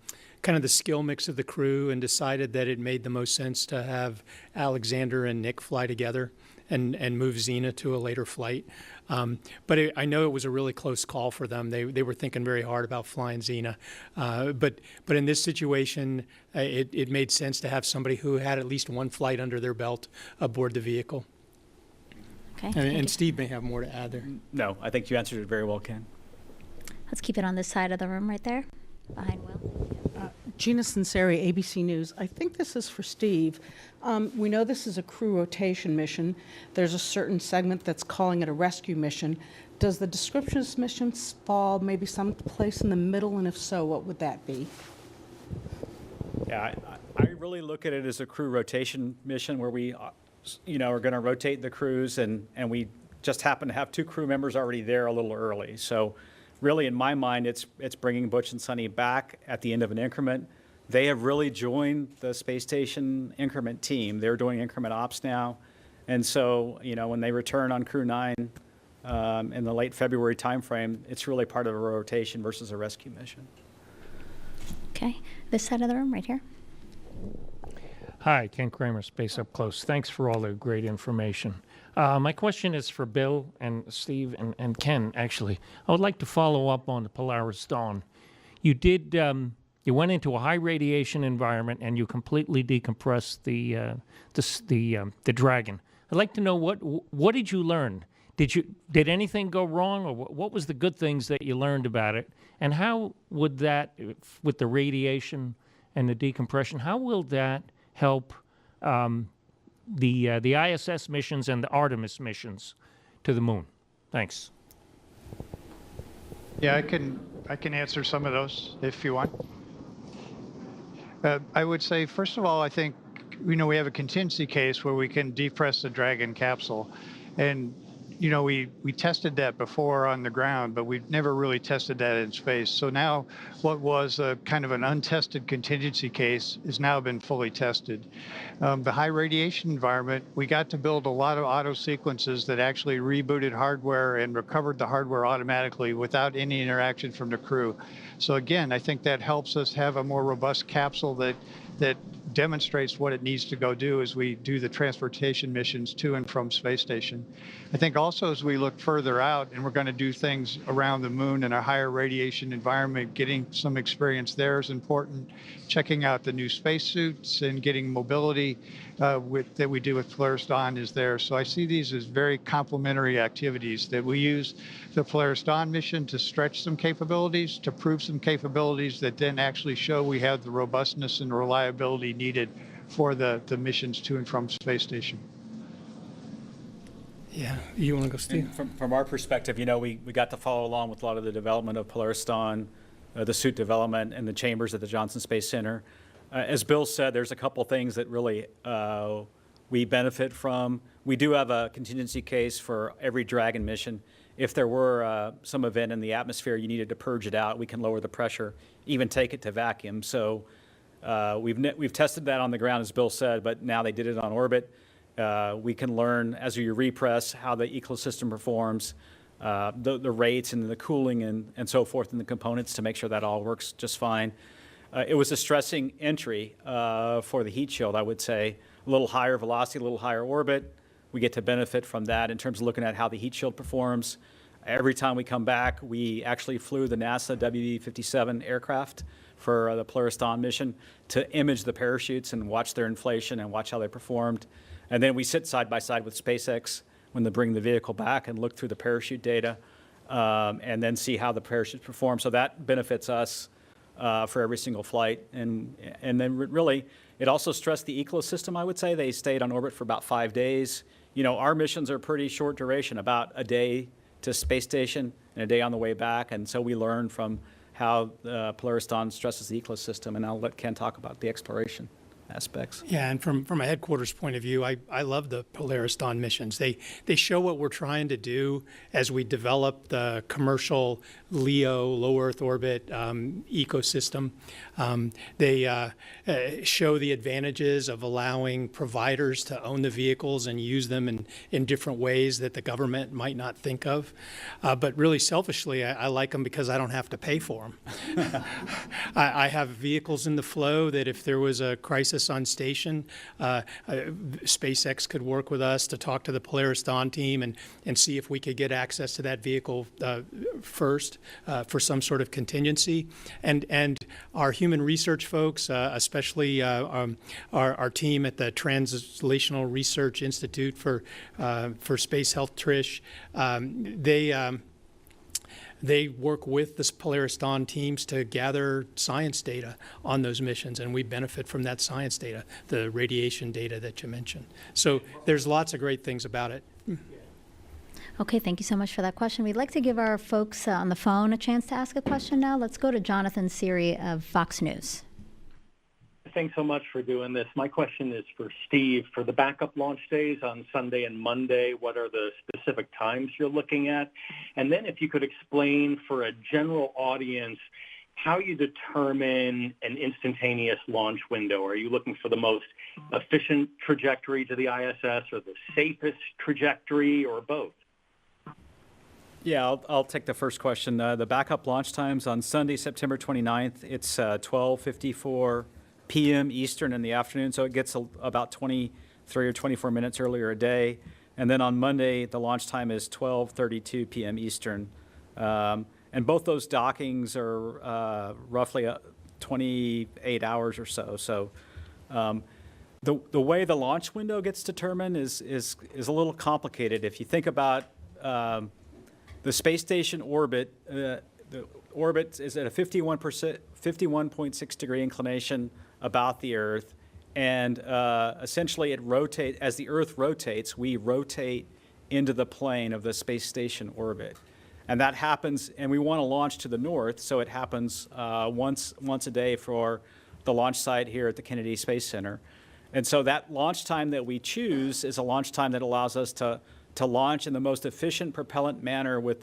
of the skill mix of the crew and decided that it made the most sense to have Alexander and Nick fly together and move Xena to a later flight. But I know it was a really close call for them. They were thinking very hard about flying Xena. But in this situation, it made sense to have somebody who had at least one flight under their belt aboard the vehicle. Okay. And Steve may have more to add there. No, I think you answered it very well, Ken. Let's keep it on this side of the room right there, behind Will. Gina Sinceri, ABC News. I think this is for Steve. We know this is a crew rotation mission. There's a certain segment that's calling it a rescue mission. Does the description of this mission fall maybe someplace in the middle, and if so, what would that be? Yeah, I really look at it as a crew rotation mission where we, you know, are going to rotate the crews, and we just happen to have 2 crew members already there a little early. So really, in my mind, it's bringing Butch and Sunny back at the end of an increment. They have really joined the space station increment team. They're doing increment ops now. And so, you know, when they return on Crew 9 in the late February timeframe, it's really part of a rotation versus a rescue mission. Okay. This side of the room right here. Hi, Ken Kramer, Space Up Close. Thanks for all the great information. My question is for Bill and Steve and Ken, actually. I would like to follow up on the Polaris Dawn. You did, you went into a high radiation environment and you completely decompressed the Dragon. I'd like to know what did you learn? Did anything go wrong, or what was the good things that you learned about it? And how would that, with the radiation and the decompression, how will that help the ISS missions and the Artemis missions? to the moon? Thanks. Yeah, I can answer some of those if you want. I would say, first of all, I think, we have a contingency case where we can depress the Dragon capsule. And, we tested that before on the ground, but we've never really tested that in space. So now what was a kind of an untested contingency case has now been fully tested. The high radiation environment, we got to build a lot of auto sequences that actually rebooted hardware and recovered the hardware automatically without any interaction from the crew. So again, I think that helps us have a more robust capsule that demonstrates what it needs to go do as we do the transportation missions to and from space station. I think also as we look further out and we're going to do things around the moon in a higher radiation environment, getting some experience there is important. Checking out the new spacesuits and getting mobility that we do with Polaris Dawn is there. So I see these as very complementary activities that we use the Polaris Dawn mission to stretch some capabilities, to prove some capabilities that then actually show we have the robustness and reliability needed for the missions to and from space station. Yeah, you want to go, Steve? From our perspective, we got to follow along with a lot of the development of Polaris Dawn, the suit development, and the chambers at the Johnson Space Center. As Bill said, there's a couple things that really we benefit from. We do have a contingency case for every Dragon mission. If there were some event in the atmosphere you needed to purge it out, we can lower the pressure, even take it to vacuum. So we've tested that on the ground, as Bill said, but now they did it on orbit. We can learn as you repress how the ecosystem performs, the rates and the cooling and so forth, and the components to make sure that all works just fine. It was a stressing entry for the heat shield, I would say. A little higher velocity, a little higher orbit. We get to benefit from that in terms of looking at how the heat shield performs. Every time we come back, we actually flew the NASA WB-57 aircraft for the Polaris Dawn mission to image the parachutes and watch their inflation and watch how they performed. And then we sit side by side with SpaceX when they bring the vehicle back and look through the parachute data and then see how the parachutes perform. So that benefits us for every single flight. And then really, it also stressed the ecosystem, I would say. They stayed on orbit for about 5 days. Our missions are pretty short duration, about a day to space station and a day on the way back. And so we learn from how Polaris Dawn stresses the ecosystem. And I'll let Ken talk about the exploration aspects. Yeah, and from a headquarters point of view, I love the Polaris Dawn missions. They show what we're trying to do as we develop the commercial LEO, low Earth orbit ecosystem. They show the advantages of allowing providers to own the vehicles and use them in different ways that the government might not think of. But really selfishly, I like them because I don't have to pay for them. I have vehicles in the flow that if there was a crisis on station, SpaceX could work with us to talk to the Polaris Dawn team and see if we could get access to that vehicle first for some sort of contingency. And our human research folks, especially our team at the Translational Research Institute for Space Health, TRISH, they work with the Polaris Dawn teams to gather science data on those missions, and we benefit from that science data, the radiation data that you mentioned. So there's lots of great things about it. Okay, thank you so much for that question. We'd like to give our folks on the phone a chance to ask a question now. Let's go to Jonathan Siri of Fox News. Thanks so much for doing this. My question is for Steve. For the backup launch days on Sunday and Monday, what are the specific times you're looking at? And then if you could explain for a general audience how you determine an instantaneous launch window. Are you looking for the most efficient trajectory to the ISS or the safest trajectory or both? Yeah, I'll take the first question. The backup launch times on Sunday, September 29th, it's 12:54 p.m. Eastern in the afternoon, so it gets about 23 or 24 minutes earlier a day. And then on Monday, the launch time is 12:32 p.m. Eastern. And both those dockings are roughly 28 hours or so. So the way the launch window gets determined is a little complicated. If you think about the space station orbit, the orbit is at a 51.6 degree inclination about the Earth, and essentially it rotates as the Earth rotates. We rotate into the plane of the space station orbit. And that happens, and we want to launch to the north, so it happens once a day for the launch site here at the Kennedy Space Center. And so that launch time that we choose is a launch time that allows us to launch in the most efficient propellant manner with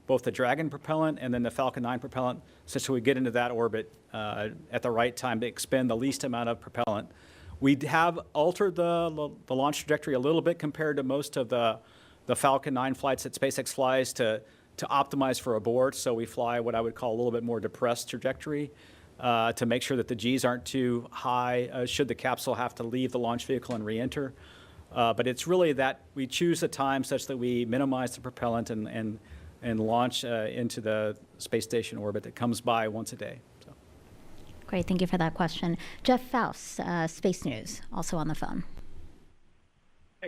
both the Dragon propellant and then the Falcon 9 propellant, such that we get into that orbit at the right time to expend the least amount of propellant. We have altered the launch trajectory a little bit compared to most of the Falcon 9 flights that SpaceX flies to optimize for abort. So we fly what I would call a little bit more depressed trajectory to make sure that the Gs aren't too high should the capsule have to leave the launch vehicle and re-enter. But it's really that we choose a time such that we minimize the propellant and launch into the space station orbit that comes by once a day. So. Great, thank you for that question. Jeff Faust, Space News, also on the phone.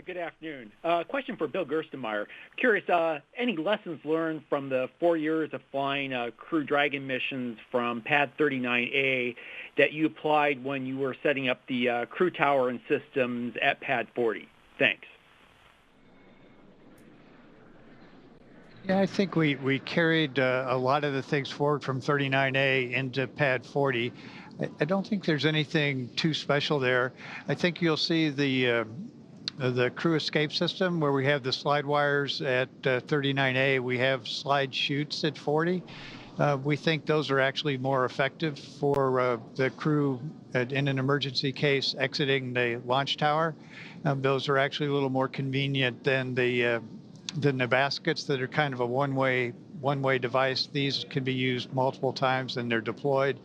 Good afternoon. Question for Bill Gerstenmaier. Curious, any lessons learned from the 4 years of flying Crew Dragon missions from Pad 39A that you applied when you were setting up the crew tower and systems at Pad 40? Thanks. Yeah, I think we carried a lot of the things forward from 39A into Pad 40. I don't think there's anything too special there. I think you'll see the crew escape system where we have the slide wires at 39A. We have slide chutes at 40. We think those are actually more effective for the crew in an emergency case exiting the launch tower. Those are actually a little more convenient than the baskets that are kind of a one-way device. These can be used multiple times and they're deployed.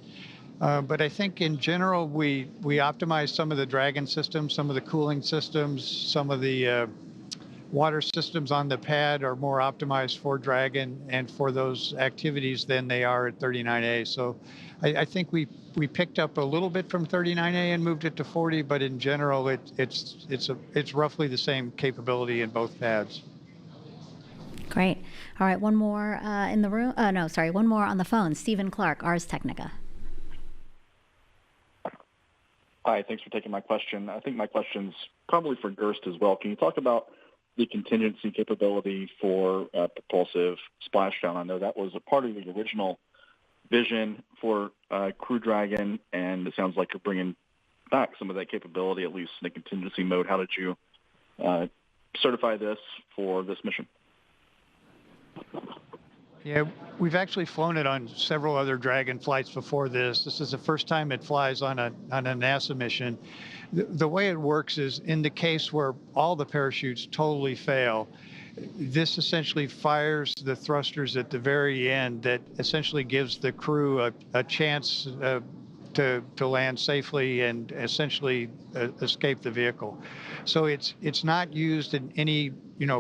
But I think in general, we optimized some of the Dragon systems, some of the cooling systems, some of the water systems on the pad are more optimized for Dragon and for those activities than they are at 39A. So I think we picked up a little bit from 39A and moved it to 40, but in general, it's roughly the same capability in both pads. Great. All right, one more in the room. One more on the phone. Stephen Clark, Ars Technica. Hi, thanks for taking my question. I think my question's probably for Gerst as well. Can you talk about the contingency capability for propulsive splashdown? I know that was a part of the original vision for Crew Dragon, and it sounds like you're bringing back some of that capability, at least in the contingency mode. How did you certify this for this mission? Yeah, we've actually flown it on several other Dragon flights before this. This is the first time it flies on a NASA mission. The way it works is in the case where all the parachutes totally fail, this essentially fires the thrusters at the very end that essentially gives the crew a chance to land safely and essentially escape the vehicle. So it's not used in any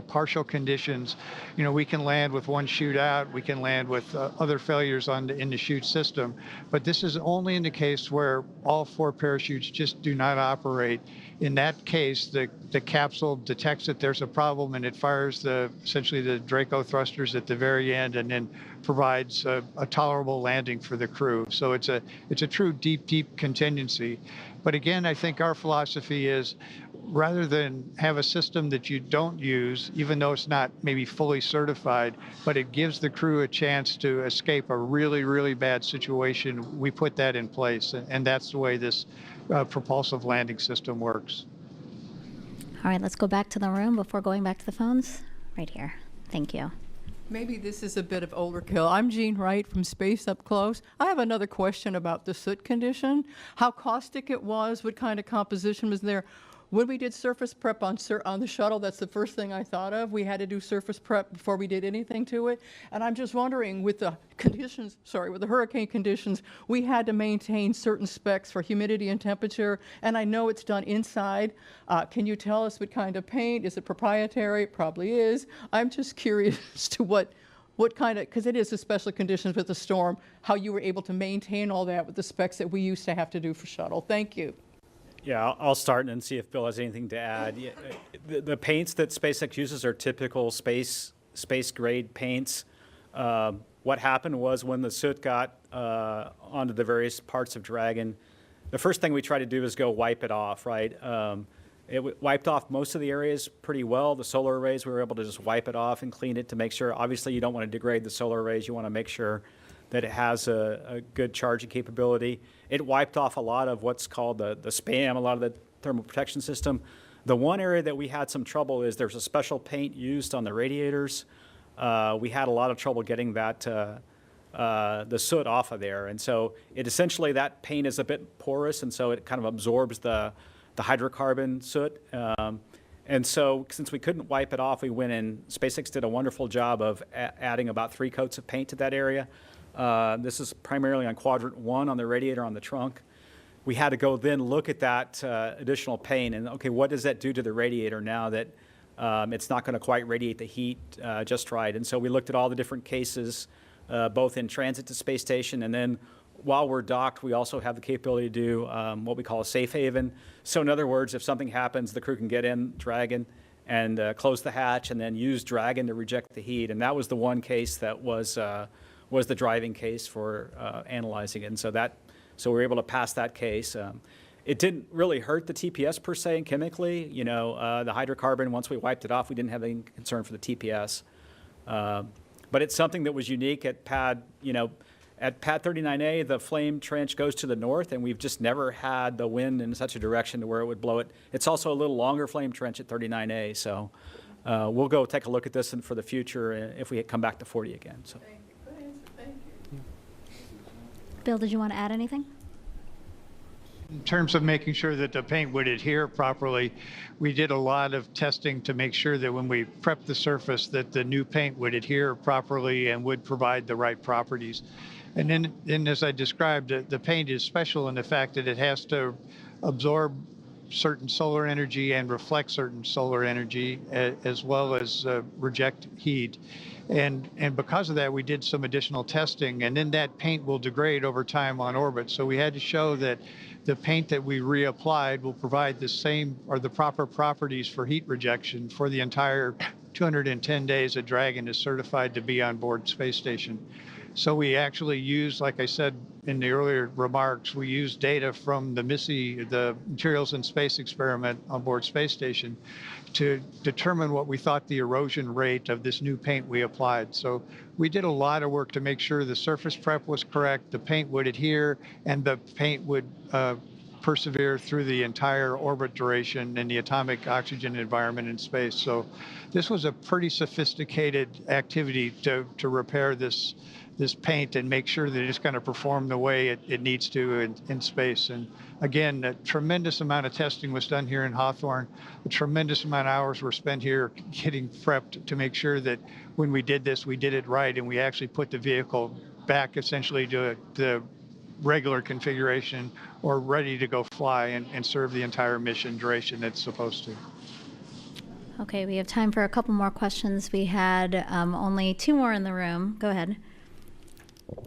partial conditions. We can land with one chute out, we can land with other failures in the chute system, but this is only in the case where all 4 parachutes just do not operate. In that case, the capsule detects that there's a problem and it fires essentially the Draco thrusters at the very end and then provides a tolerable landing for the crew. So it's a true deep contingency. But again, I think our philosophy is rather than have a system that you don't use, even though it's not maybe fully certified, but it gives the crew a chance to escape a really bad situation, we put that in place. And that's the way this propulsive landing system works. All right, let's go back to the room before going back to the phones. Right here. Thank you. Maybe this is a bit of overkill. I'm Jean Wright from Space Up Close. I have another question about the soot condition, how caustic it was, what kind of composition was there. When we did surface prep on the shuttle, that's the first thing I thought of. We had to do surface prep before we did anything to it. And I'm just wondering, with the hurricane conditions, we had to maintain certain specs for humidity and temperature. And I know it's done inside. Can you tell us what kind of paint? Is it proprietary? It probably is. I'm just curious as to what kind of, because it is a special conditions with the storm, how you were able to maintain all that with the specs that we used to have to do for shuttle. Thank you. Yeah, I'll start and see if Bill has anything to add. Yeah, the paints that SpaceX uses are typical space grade paints. What happened was when the soot got onto the various parts of Dragon, the first thing we tried to do is go wipe it off, right? It wiped off most of the areas pretty well. The solar arrays, we were able to just wipe it off and clean it to make sure. Obviously, you don't want to degrade the solar arrays. You want to make sure that it has a good charging capability. It wiped off a lot of what's called the spam, a lot of the thermal protection system. The one area that we had some trouble is there's a special paint used on the radiators. We had a lot of trouble getting that the soot off of there, and so it essentially, that paint is a bit porous, and so it kind of absorbs the hydrocarbon soot. And so since we couldn't wipe it off, we went in. SpaceX did a wonderful job of adding about 3 coats of paint to that area. This is primarily on quadrant 1 on the radiator on the trunk. We had to go then look at that additional paint and, okay, what does that do to the radiator now that it's not going to quite radiate the heat just right? And so we looked at all the different cases, both in transit to space station, and then while we're docked, we also have the capability to do what we call a safe haven. So in other words, if something happens, the crew can get in Dragon and close the hatch and then use Dragon to reject the heat. And that was the one case that was the driving case for analyzing it. And so we were able to pass that case. It didn't really hurt the TPS per se chemically. You know, the hydrocarbon, once we wiped it off, we didn't have any concern for the TPS. But it's something that was unique at pad, at pad 39A, the flame trench goes to the north, and we've just never had the wind in such a direction to where it would blow it. It's also a little longer flame trench at 39A, so we'll go take a look at this and for the future if we come back to 40 again. So. Bill, did you want to add anything? In terms of making sure that the paint would adhere properly, we did a lot of testing to make sure that when we prepped the surface that the new paint would adhere properly and would provide the right properties. And then as I described, the paint is special in the fact that it has to absorb certain solar energy and reflect certain solar energy, as well as reject heat. And because of that, we did some additional testing, and then that paint will degrade over time on orbit. So we had to show that the paint that we reapplied will provide the same or the proper properties for heat rejection for the entire 210 days that Dragon is certified to be on board space station. So we actually used, like I said in the earlier remarks, we used data from the MISSE, the Materials in Space experiment on board space station, to determine what we thought the erosion rate of this new paint we applied. So we did a lot of work to make sure the surface prep was correct, the paint would adhere, and the paint would persevere through the entire orbit duration in the atomic oxygen environment in space. So this was a pretty sophisticated activity to repair this paint and make sure that it's going to perform the way it needs to in space. And again, a tremendous amount of testing was done here in Hawthorne. A tremendous amount of hours were spent here getting prepped to make sure that when we did this, we did it right, and we actually put the vehicle back essentially to the regular configuration or ready to go fly and serve the entire mission duration that's supposed to. Okay, we have time for a couple more questions. We had only 2 more in the room. Go ahead.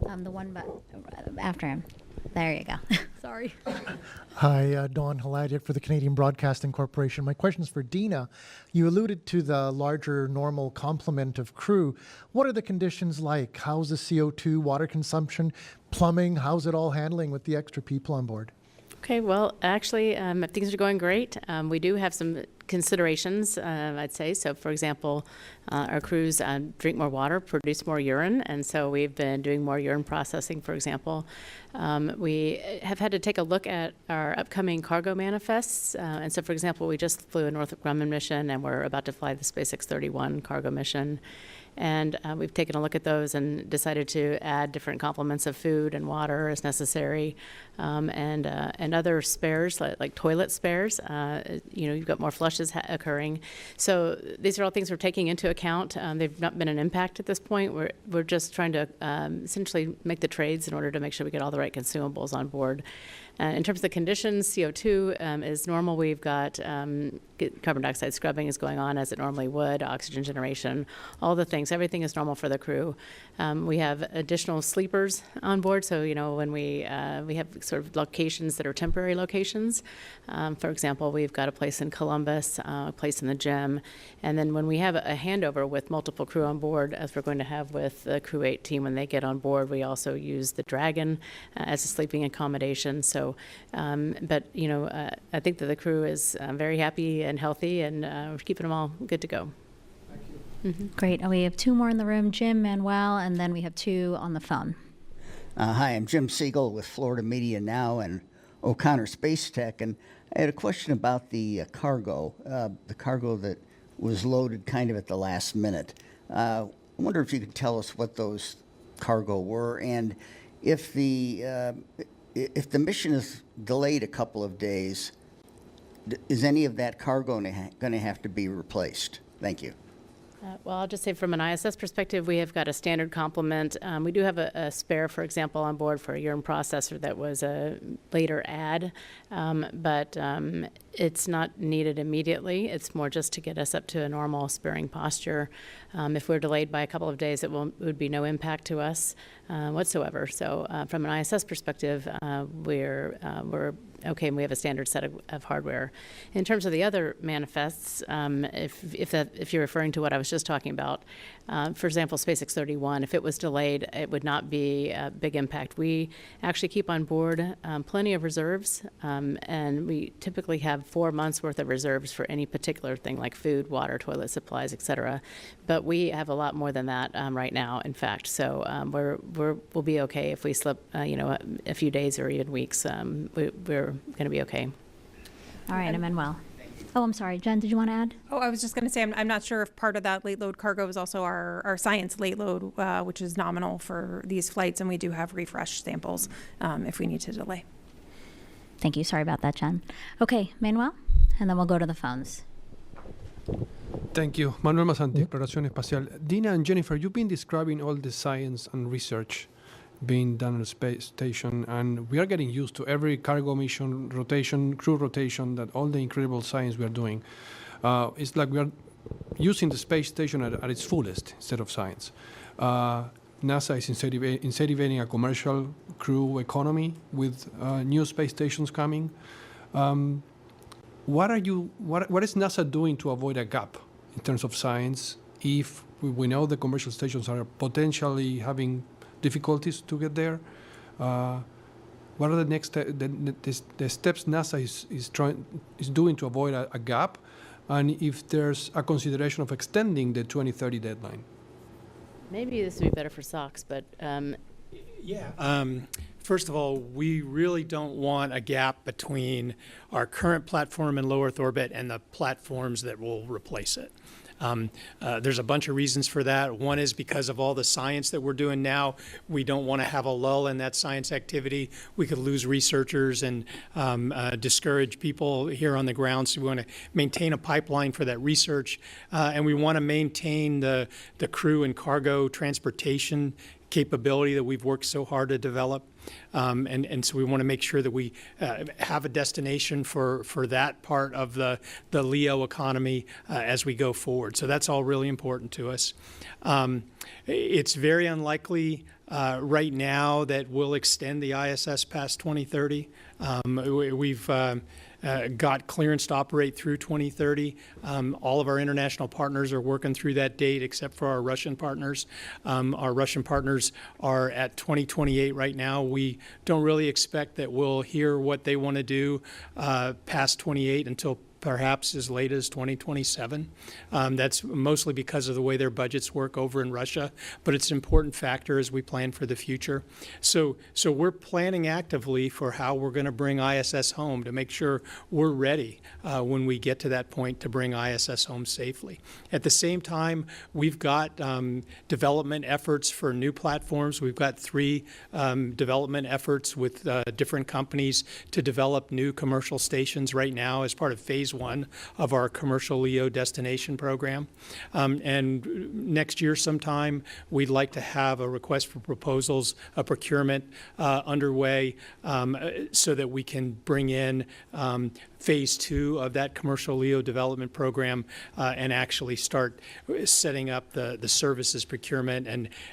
The one after him. There you go. Sorry. Hi, Don Haladiat for the Canadian Broadcasting Corporation. My question is for Dina. You alluded to the larger normal complement of crew. What are the conditions like? How's the CO2, water consumption, plumbing? How's it all handling with the extra people on board? Okay, well, actually, things are going great. We do have some considerations, I'd say. So, for example, our crews drink more water, produce more urine, and so we've been doing more urine processing, for example. We have had to take a look at our upcoming cargo manifests. And so, for example, we just flew a Northrop Grumman mission, and we're about to fly the SpaceX 31 cargo mission. And we've taken a look at those and decided to add different complements of food and water as necessary, and other spares like toilet spares. You've got more flushes occurring. So these are all things we're taking into account. They've not been an impact at this point. We're just trying to essentially make the trades in order to make sure we get all the right consumables on board. In terms of the conditions, CO2 is normal. We've got carbon dioxide scrubbing is going on as it normally would, oxygen generation, all the things. Everything is normal for the crew. We have additional sleepers on board, so when we have sort of locations that are temporary locations. For example, we've got a place in Columbus, a place in the gym, and then when we have a handover with multiple crew on board, as we're going to have with the Crew 8 team when they get on board, we also use the Dragon as a sleeping accommodation. So, but I think that the crew is very happy and healthy, and we're keeping them all good to go. Great. And we have two more in the room, Jim, Manuel, and then we have two on the phone. Hi, I'm Jim Siegel with Florida Media Now and O'Connor Space Tech, and I had a question about the cargo that was loaded kind of at the last minute. I wonder if you could tell us what those cargo were, and if the mission is delayed a couple of days, is any of that cargo going to have to be replaced? Thank you. Well, I'll just say from an ISS perspective, we have got a standard complement. We do have a spare, for example, on board for a urine processor that was a later add, but it's not needed immediately. It's more just to get us up to a normal sparing posture. If we're delayed by a couple of days, it would be no impact to us whatsoever. So from an ISS perspective, we're okay, and we have a standard set of hardware. In terms of the other manifests, if you're referring to what I was just talking about, for example, SpaceX 31, if it was delayed, it would not be a big impact. We actually keep on board plenty of reserves, and we typically have 4 months worth of reserves for any particular thing like food, water, toilet supplies, etc. But we have a lot more than that right now, in fact. So we'll be okay if we slip, a few days or even weeks. We're going to be okay. All right, Emmanuel. Oh, I'm sorry. Jen, did you want to add? Oh, I was just going to say, I'm not sure if part of that late load cargo is also our science late load, which is nominal for these flights, and we do have refresh samples if we need to delay. Thank you. Sorry about that, Jen. Okay, Manuel, and then we'll go to the phones. Thank you. Manuel Masanti, Exploración Espacial. Dina and Jennifer, you've been describing all the science and research being done on the space station, and we are getting used to every cargo mission rotation, crew rotation, that all the incredible science we are doing. It's like we are using the space station at its fullest instead of science. NASA is incentivating a commercial crew economy with new space stations coming. What is NASA doing to avoid a gap in terms of science if we know the commercial stations are potentially having difficulties to get there? What are the next the steps NASA is doing to avoid a gap, and if there's a consideration of extending the 2030 deadline? Maybe this would be better for SOX, but First of all, we really don't want a gap between our current platform in low Earth orbit and the platforms that will replace it. There's a bunch of reasons for that. One is because of all the science that we're doing now. We don't want to have a lull in that science activity. We could lose researchers and discourage people here on the ground. So we want to maintain a pipeline for that research. And we want to maintain the crew and cargo transportation capability that we've worked so hard to develop. And so we want to make sure that we have a destination for that part of the LEO economy as we go forward. So that's all really important to us. It's very unlikely right now that we'll extend the ISS past 2030. We've got clearance to operate through 2030. All of our international partners are working through that date except for our Russian partners. Our Russian partners are at 2028 right now. We don't really expect that we'll hear what they want to do past 28 until perhaps as late as 2027. That's mostly because of the way their budgets work over in Russia, but it's an important factor as we plan for the future. So we're planning actively for how we're going to bring ISS home to make sure we're ready when we get to that point to bring ISS home safely. At the same time, we've got development efforts for new platforms. We've got 3 development efforts with different companies to develop new commercial stations right now as part of phase 1 of our commercial LEO destination program. And next year sometime, we'd like to have a request for proposals, a procurement underway so that we can bring in phase 2 of that commercial LEO development program and actually start setting up the services procurement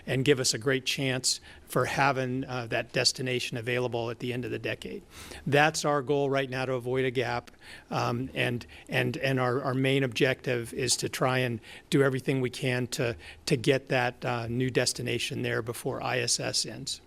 and give us a great chance for having that destination available at the end of the decade. That's our goal right now, to avoid a gap, and our main objective is to try and do everything we can to get that new destination there before ISS ends.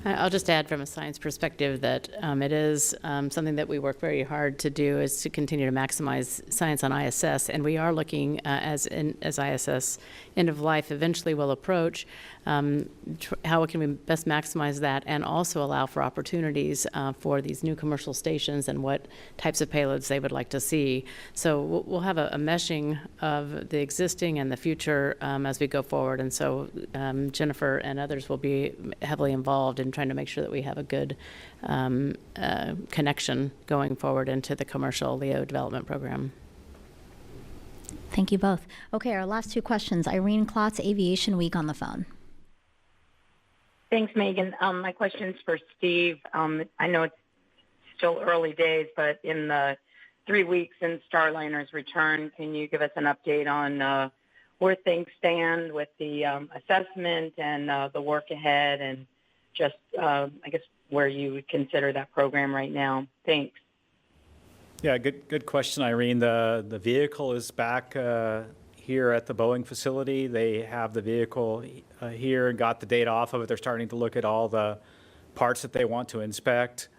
I'll just add from a science perspective that it is something that we work very hard to do, is to continue to maximize science on ISS. And we are looking, as ISS end of life eventually will approach, how can we best maximize that and also allow for opportunities for these new commercial stations and what types of payloads they would like to see. So we'll have a meshing of the existing and the future as we go forward. And so Jennifer and others will be heavily involved in trying to make sure that we have a good connection going forward into the commercial LEO development program. Thank you both. Okay, our last two questions. Irene Klotz, Aviation Week on the phone. Thanks, Megan. My question's for Steve. I know it's still early days, but in the 3 weeks since Starliner's return, can you give us an update on where things stand with the assessment and the work ahead, and just, I guess, where you would consider that program right now? Thanks. Yeah, good question, Irene. The vehicle is back here at the Boeing facility. They have the vehicle here and got the data off of it. They're starting to look at all the parts that they want to inspect.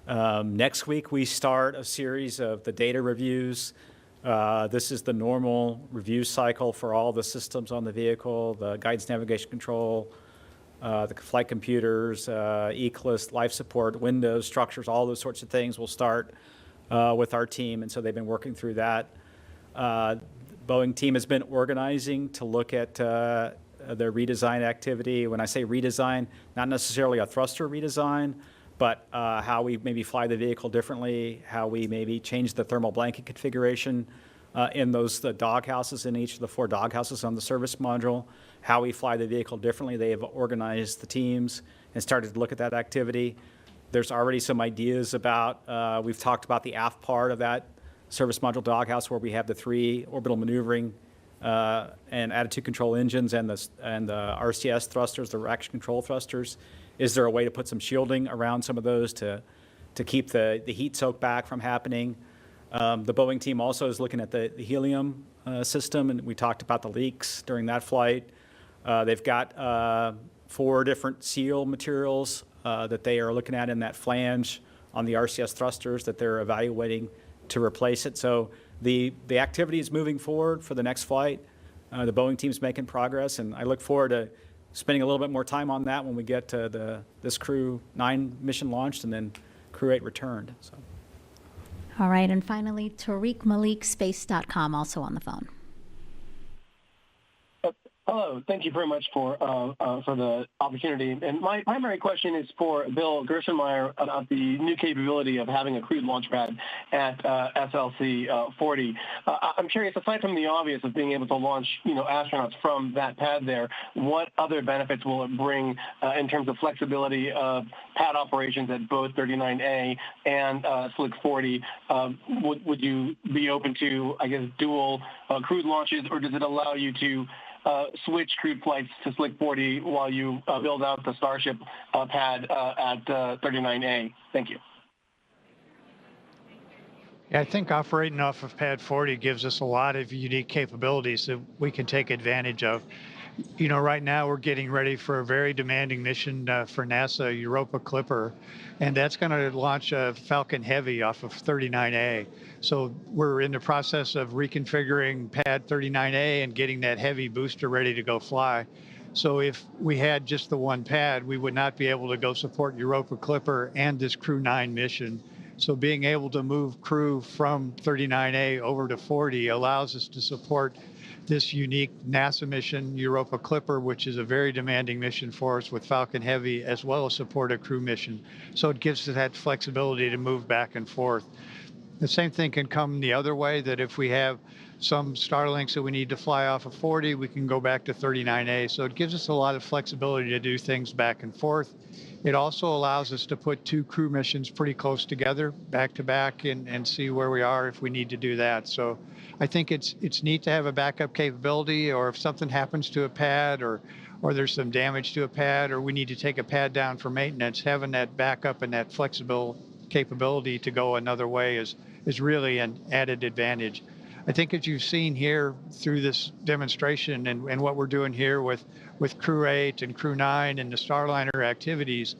Next week, we start a series of the data reviews. This is the normal review cycle for all the systems on the vehicle, the guidance navigation control, the flight computers, ECLIS, life support, windows, structures, all those sorts of things will start with our team, and so they've been working through that. Boeing team has been organizing to look at their redesign activity. When I say redesign, not necessarily a thruster redesign, but how we maybe fly the vehicle differently, how we maybe change the thermal blanket configuration in the dog houses, in each of the 4 dog houses on the service module, how we fly the vehicle differently. They have organized the teams and started to look at that activity. There's already some ideas about, we've talked about the aft part of that service module doghouse where we have the 3 orbital maneuvering and attitude control engines and the RCS thrusters, the reaction control thrusters. Is there a way to put some shielding around some of those to keep the heat soak back from happening? The Boeing team also is looking at the helium system, and we talked about the leaks during that flight. They've got 4 different seal materials that they are looking at in that flange on the RCS thrusters that they're evaluating to replace it. So the activity is moving forward for the next flight. The Boeing team's making progress, and I look forward to spending a little bit more time on that when we get to this Crew 9 mission launched and then Crew 8 returned. So. All right, and finally, Tariq Malik, Space.com, also on the phone. Hello, thank you very much for the opportunity. And my primary question is for Bill Gerstenmaier about the new capability of having a crewed launch pad at SLC 40. I'm curious, aside from the obvious of being able to launch, astronauts from that pad there, what other benefits will it bring in terms of flexibility of pad operations at both 39A and Slick 40? Would you be open to, I guess, dual crewed launches, or does it allow you to switch crewed flights to Slick 40 while you build out the Starship pad at 39A? Thank you. Yeah, I think operating off of Pad 40 gives us a lot of unique capabilities that we can take advantage of. Right now we're getting ready for a very demanding mission for NASA, Europa Clipper, and that's going to launch a Falcon Heavy off of 39A. So we're in the process of reconfiguring Pad 39A and getting that Heavy booster ready to go fly. So if we had just the one pad, we would not be able to go support Europa Clipper and this Crew 9 mission. So being able to move crew from 39A over to 40 allows us to support this unique NASA mission, Europa Clipper, which is a very demanding mission for us with Falcon Heavy, as well as support a crew mission. So it gives us that flexibility to move back and forth. The same thing can come the other way, that if we have some Starlinks that we need to fly off of 40, we can go back to 39A. So it gives us a lot of flexibility to do things back and forth. It also allows us to put 2 crew missions pretty close together, back to back, and see where we are if we need to do that. So I think it's neat to have a backup capability, or if something happens to a pad, or there's some damage to a pad, or we need to take a pad down for maintenance, having that backup and that flexible capability to go another way is really an added advantage. I think as you've seen here through this demonstration and what we're doing here with Crew 8 and Crew 9 and the Starliner activities,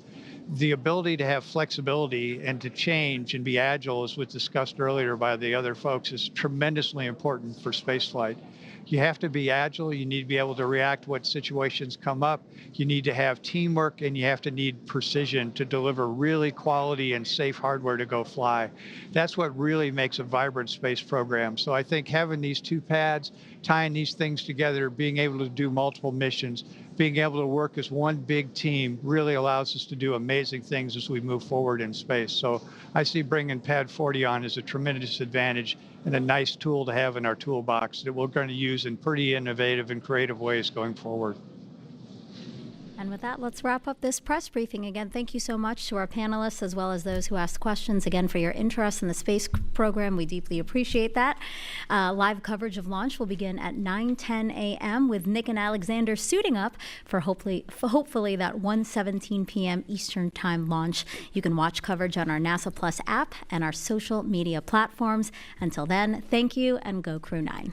the ability to have flexibility and to change and be agile, as was discussed earlier by the other folks, is tremendously important for spaceflight. You have to be agile. You need to be able to react what situations come up. You need to have teamwork, and you have to need precision to deliver really quality and safe hardware to go fly. That's what really makes a vibrant space program. So I think having these 2 pads, tying these things together, being able to do multiple missions, being able to work as one big team really allows us to do amazing things as we move forward in space. So I see bringing Pad 40 on as a tremendous advantage and a nice tool to have in our toolbox that we're going to use in pretty innovative and creative ways going forward. And with that, let's wrap up this press briefing. Again, thank you so much to our panelists as well as those who asked questions. Again, for your interest in the space program, we deeply appreciate that. Live coverage of launch will begin at 9:10 a.m. with Nick and Alexander suiting up for hopefully that 1:17 p.m. Eastern Time launch. You can watch coverage on our NASA Plus app and our social media platforms. Until then, thank you and go Crew 9.